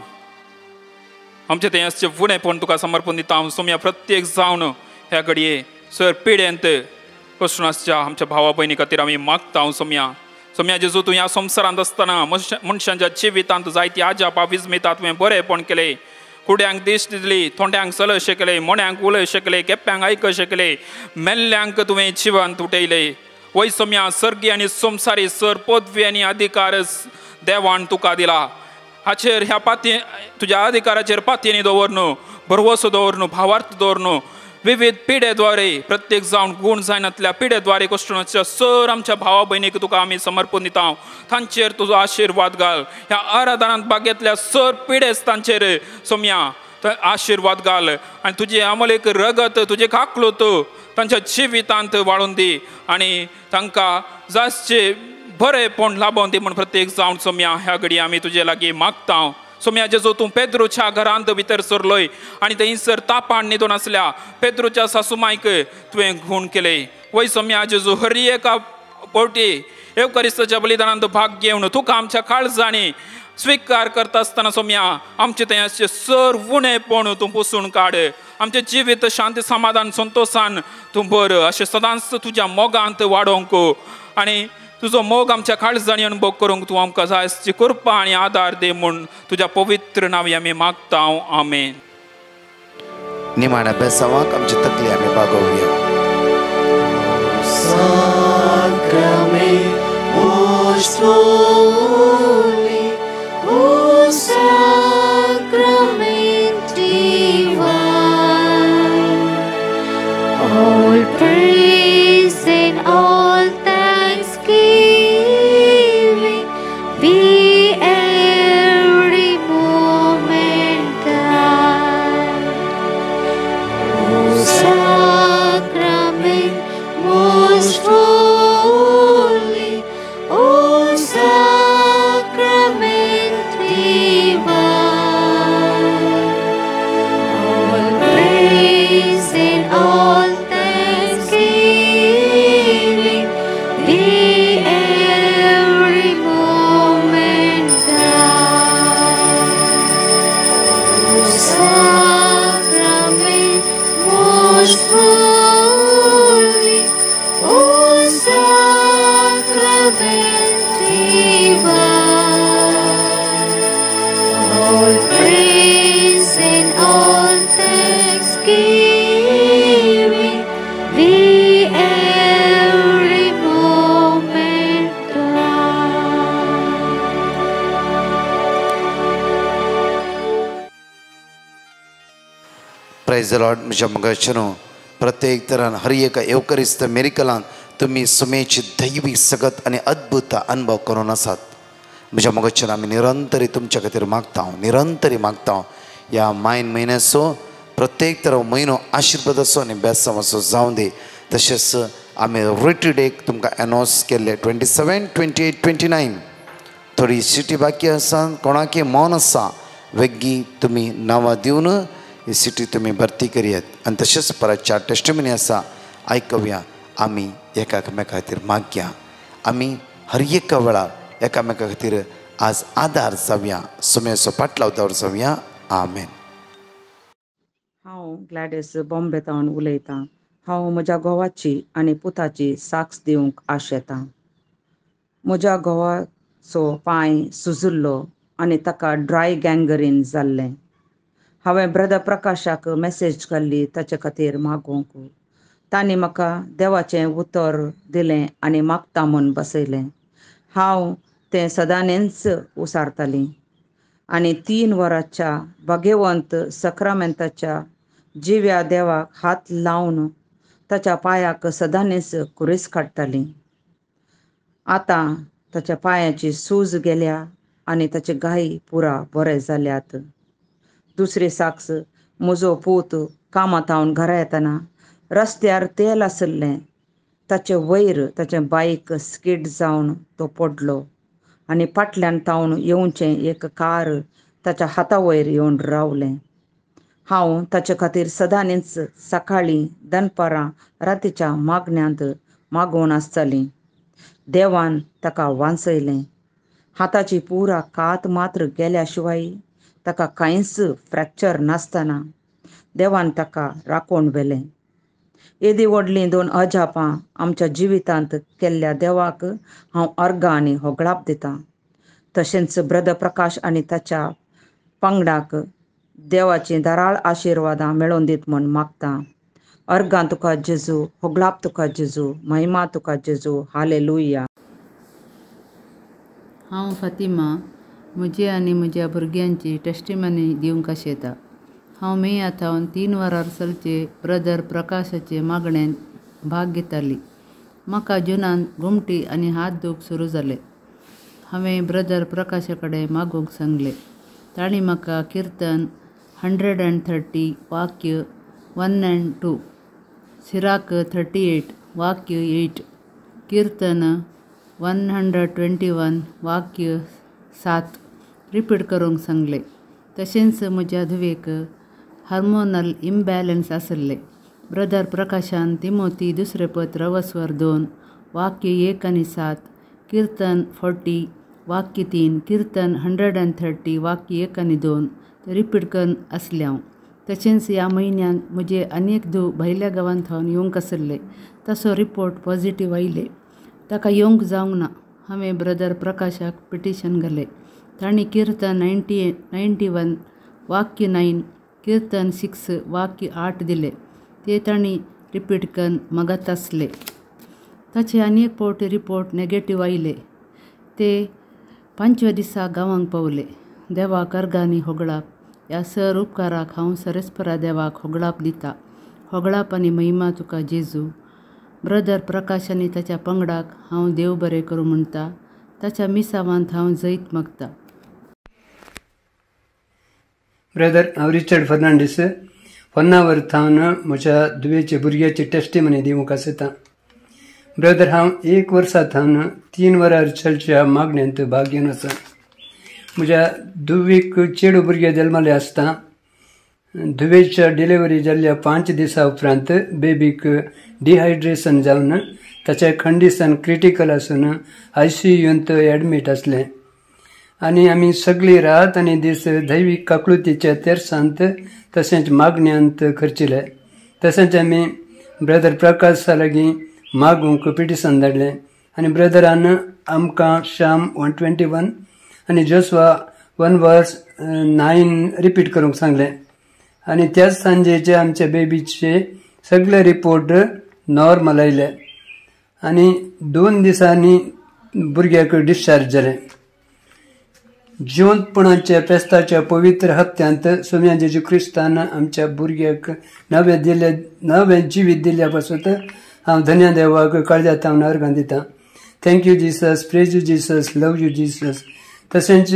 आमचे तें आसचें फुडेंपण तुका समर्पण दिता. सोम्या प्रत्येक जावन ह्या घडये सर पिड्यांत पसून आसच्या आमच्या भावा भयणी खातीर आमी मागता. सोम्या जेजू तूं ह्या संवसारांत आसतना मनशांच्या जिवितांत जायती आजापां विजमिता तुवें बरेंपण केलें. कुड्यांक दिश्ट दिली, थोंड्यांक चल शिकले, मोड्यांक उलय शिकले, केप्यांक आयक शिकले, मेल्ल्यांक तुवें जिवंत उठयले. वय सोम्या सर्गी आनी संवसारी सर पदवी आनी अधिकार देवान तुका दिला. हाचेर ह्या पातये तुज्या अधिकाराचेर पातयेनी दवर न्हू, भरवसो दवर न्हू, भावार्थ दवर न्हू. विविध पिढ्याद्वारे प्रत्येक जावन गुण जायनातल्या पिढ्याद्वारे कश्टणाच्या सर आमच्या भावा भयणीक तुका आमी समर्पण दिता. तांचेर तुजो आशिर्वाद घाल. ह्या आराधनांत भाग सर पिढेस तांचेर सोम्या आशिर्वाद घाल आनी तुजे अमलेक रगत तुजे काकलोत तांच्या जिवितांत वाडून दी आनी तांकां जास्तचे बरेपण लाभोवन दी म्हण प्रत्येक जावन सोम्या ह्या घडी आमी तुजे लागीं मागता. सोम्या जेजू तूं पेद्रूच्या घरांत भितर सरलोय आनी थंयसर तापान न्हिदून आसल्या पेद्रूच्या सासूमायक तुवें खूण केले. वय सोम्या जेजू हर एका पोवटी एवकरिस्ताच्या बलिदानांत भाग घेवन तुका आमच्या काळजांनी स्वीकार करता आसतना सोम्या आमचे थंय आसचे सर उणेपण तूं पुसून काड. आमचें जिवीत शांती समाधान संतोषान तूं भर. अशें सदांच तुज्या मोगांत वाडोवंक आनी तुजो मोग आमच्या काळजांनी अनुभव करूंक तूं आमकां जाय आसची कृपा आनी आदार दे म्हूण तुज्या पवित्र नांवी आमी मागता. आमेन. निमाण्या बेसावाक आमची तकली आमी बागोवया. All praise and all thanksgiving be every moment thine. O sacrament most holy, O sacrament divine. All praise and all thanksgiving be every moment thine. O sacrament most holy, O sacrament divine. All praise and all thanksgiving be every moment thine. Praise the Lord. म्हज्या मोगाचेनो प्रत्येक तरान हर एका एवकरिस्त मेरिकलांत तुमी सुमेची दैवी सगत आनी अद्भुत अनुभव करून आसात. म्हज्या मोगाचेन आमी निरंतरी तुमच्या खातीर मागता. निरंतरी मागता ह्या मायन म्हयन्याचो प्रत्येक तर म्हयनो आशिर्वादाचो आनी बेसांवाचो जावं दी. तशेंच आमी रिट्रीट डेक तुमकां अनावन्स केल्ले 27, 28, 29. थोडी सिटी बाकी आसा, कोणाकी मौन आसा वेग्गी तुमी नांवां दिवन ही सिटी तुमी भरती करात. आनी तशेंच परत 4 टेस्टिमनी आसा, आयकव्या. आमी एकामेका खातीर मागया. आमी हर एका वेळार एकामेका खातीर आज आदार जावया. सुमेचो पाटलाव दवर जावया. आमेन. हांव ग्लॅडीस बॉम्बेतावन उलयतां. हांव म्हज्या घोवाची आनी पुताची साक्ष दिवंक आशेतां. म्हज्या घोवाचो पांय सुजिल्लो आनी ताका ड्राय गँगरीन जाल्लें. हांवें ब्रदर प्रकाशाक मॅसेज घाल्ली ताचे खातीर मागोवंक. तांणी म्हाका देवाचें उतर दिलें आनी मागता म्हूण बसयलें. हांव तें सदांच उसारतालीं आनी 3 वरांच्या भाग्यवंत सक्रामेंताच्या जिव्या देवाक हात लावन ताच्या पांयाक सदांच कुरीस काडटालीं. आतां ताच्या पांयाची सूज गेल्या आनी ताचे गायी पुरा बरे जाल्यात. दुसरी साक्ष, म्हजो पूत कामांतावन घरा येतना रस्त्यार तेल आसलें. ताचे वयर ताचें बायक स्कीड जावन तो पडलो आनी फाटल्यान तावन येवचें एक कार ताच्या हाता वयर येवन रावलें. हांव ताचे खातीर सदांच सकाळीं दनपारां रातीच्या मागण्यांत मागोवन आसताली. देवान ताका वांचयलें. हाताची पुरा कात मात्र गेल्या शिवाय ताका कांयच फ्रॅक्चर नासतना देवान ताका राखोवन व्हेलें. येदी व्हडलीं 2 अजापां आमच्या जिवितांत केल्ल्या देवाक हांव अर्गां आनी होगळाप दितां. तशेंच ब्रदर प्रकाश आनी ताच्या पंगडाक देवाची दाराळ आशिर्वादां मेळोवन दीत म्हूण मागतां. अर्गां तुका जेजू, होगळाप तुका जेजू, महिमा तुका जेजू, हालेलुया. हांव फातिमा म्हजी आनी म्हज्या भुरग्यांची टेस्टिमनी दिवंक आशेतां. हांव मेयांत 3 वरां चलचे ब्रदर प्रकाशाचे मागणेंत भाग घेताली. म्हाका जुनांत घुमटी आनी हात दूख सुरू जाले. हांवें ब्रदर प्रकाशा कडेन मागूंक सांगलें. तांणी म्हाका किर्तन 130 वाक्य 1 and 2, सिराक 38 वाक्य 8, किर्तन 121 वाक्य 7 रिपीट करूंक सांगलें. तशेंच म्हज्या धुवेक हार्मोनल इम्बॅलन्स आसले. ब्रदर प्रकाशान तिमोथी 2 पत्र वस्वर 2 वाक्य 1 आनी 7, किर्तन 40 वाक्य 3, किर्तन 130 वाक्य 1 आनी 2 ते रिपीट करून आसले हांव. तशेंच ह्या म्हयन्यांत म्हजे आनीक धूव भायल्या गांवांत येवंक आसले. ताचो रिपोर्ट पॉझिटिव्ह आयले. ताका येवंक जावंक ना. हांवें ब्रदर प्रकाशाक पिटिशन घालें. तांणी किर्तन 91 वाक्य 9, किर्तन 6 वाक्य 8 दिले. ते तांणी रिपीट करून मागत आसले. ताचे आनीक फावटी रिपोर्ट नेगेटिव्ह आयले. ते 5व्या दिसा गांवांक पावले. देवाक अर्गां आनी होगळाप. ह्या सर उपकाराक हांव सरस्परा देवाक होगळाप दितां. होगळाप आनी महिमा तुका जेजू. ब्रदर प्रकाश आनी ताच्या पंगडाक हांव देव बरें करूं म्हणटा. ताच्या मिसावांत हांव जैत मागतां. ब्रदर, हांव रिचर्ड फर्नांडीस फन्नावरथावन म्हज्या धुवेचे भुरग्याची टेस्टिमनी दिवंक आसतां. ब्रदर, हांव 1 वर्सांथावन 3 वरां चलच्या मागण्यांत भाग घेवन आसा. म्हज्या धुवेक चेडू भुरगे जल्माले आसता. धुवेच्या डिलिव्हरी जाल्ल्या 5 दिसां उपरांत बेबीक डिहायड्रेशन जावन ताचें कंडिशन क्रिटिकल आसून ICUंत एडमीट आसलें. आनी आमी सगळी रात आनी दीस दैवीक काकळुतीच्या तेर्सांत तशेंच मागण्यांत खर्चिले. तशेंच आमी ब्रदर प्रकाशा लागीं मागूंक पिटिशन धाडलें. आनी ब्रदरान आमकां शाम 121 आनी जोसवा 1:9 रिपीट करूंक सांगलें. आनी त्याच सांजेचे आमच्या बेबीचे सगळे रिपोर्ट नॉर्मल आयले. आनी 2 दिसांनी भुरग्याक डिस्चार्ज जालें. जिवंतपणाच्या फेस्ताच्या पवित्र हप्त्यांत सोम्या जेजू क्रिस्तान आमच्या भुरग्याक नवें जिवीत दिल्ल्या पासून हांव धन्य देवाक काळजांतल्यान अर्गां दितां. Thank you Jesus, praise you Jesus, love you Jesus. तशेंच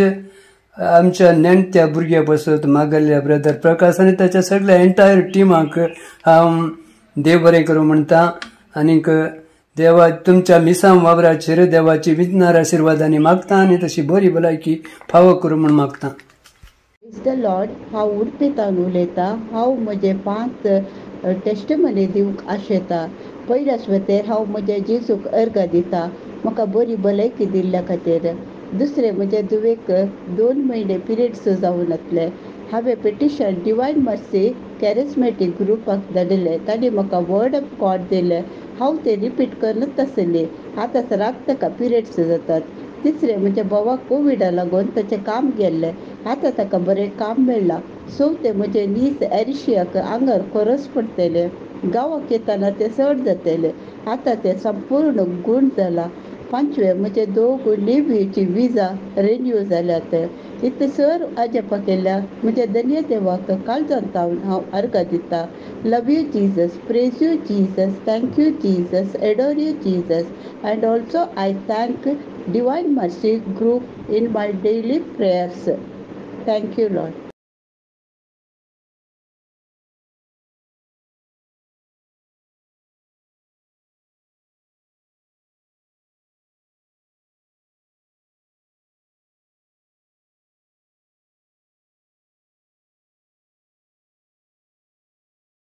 आमच्या नेणट्या भुरग्या पासून मागल्ल्या ब्रदर प्रकाश आनी ताच्या सगळ्या एंटायर टिमाक हांव देव बरें करूं म्हणटा. आनीक देवा तुमच्या मिसां वावराचेर देवाची विजनार आशिर्वादांनी मागता आनी तशी बरी भलायकी फावो करूं म्हूण मागता. द लॉर्ड, हांव उडपितान उलयतां. हांव म्हजे 5 टेस्टिमनी दिवंक आशेतां. पयल्या सुवातेर हांव म्हज्या जेजूक अर्गां दितां म्हाका बरी भलायकी दिल्ल्या खातीर. दुसरें, म्हज्या धुवेक 2 म्हयने पिरियड्स जावन आसले. हांवें पिटिशन डिवायन मर्सी कॅरिस्मेटीक ग्रुपाक धाडिल्लें. तांणी म्हाका वर्ड ऑफ गॉड दिलें. हांव तें रिपीट करनूच आसली. आतां सराक ताका पिरियड्स जातात. तिसरें, म्हज्या भावाक कोविडा लागून ताचें काम गेल्लें. आतां ताका बरें काम मेळ्ळां. चवथें, म्हजें नीस एरिशियाक आंगार खरच पडटलें. गांवांक येताना तें चड जातलें. आतां तें संपूर्ण गूण जालां. 5वें, म्हजे 2 लिव्हीची विजा रिन्यू जाल्यात. इतसर आजेपा केल्या म्हज्या धन्य देवाक काळजांतल्यान हांव अर्गां दितां. Love you Jesus, praise you Jesus, thank you Jesus, adore you Jesus. And also I thank divine mercy group in my daily prayers. Thank you Lord.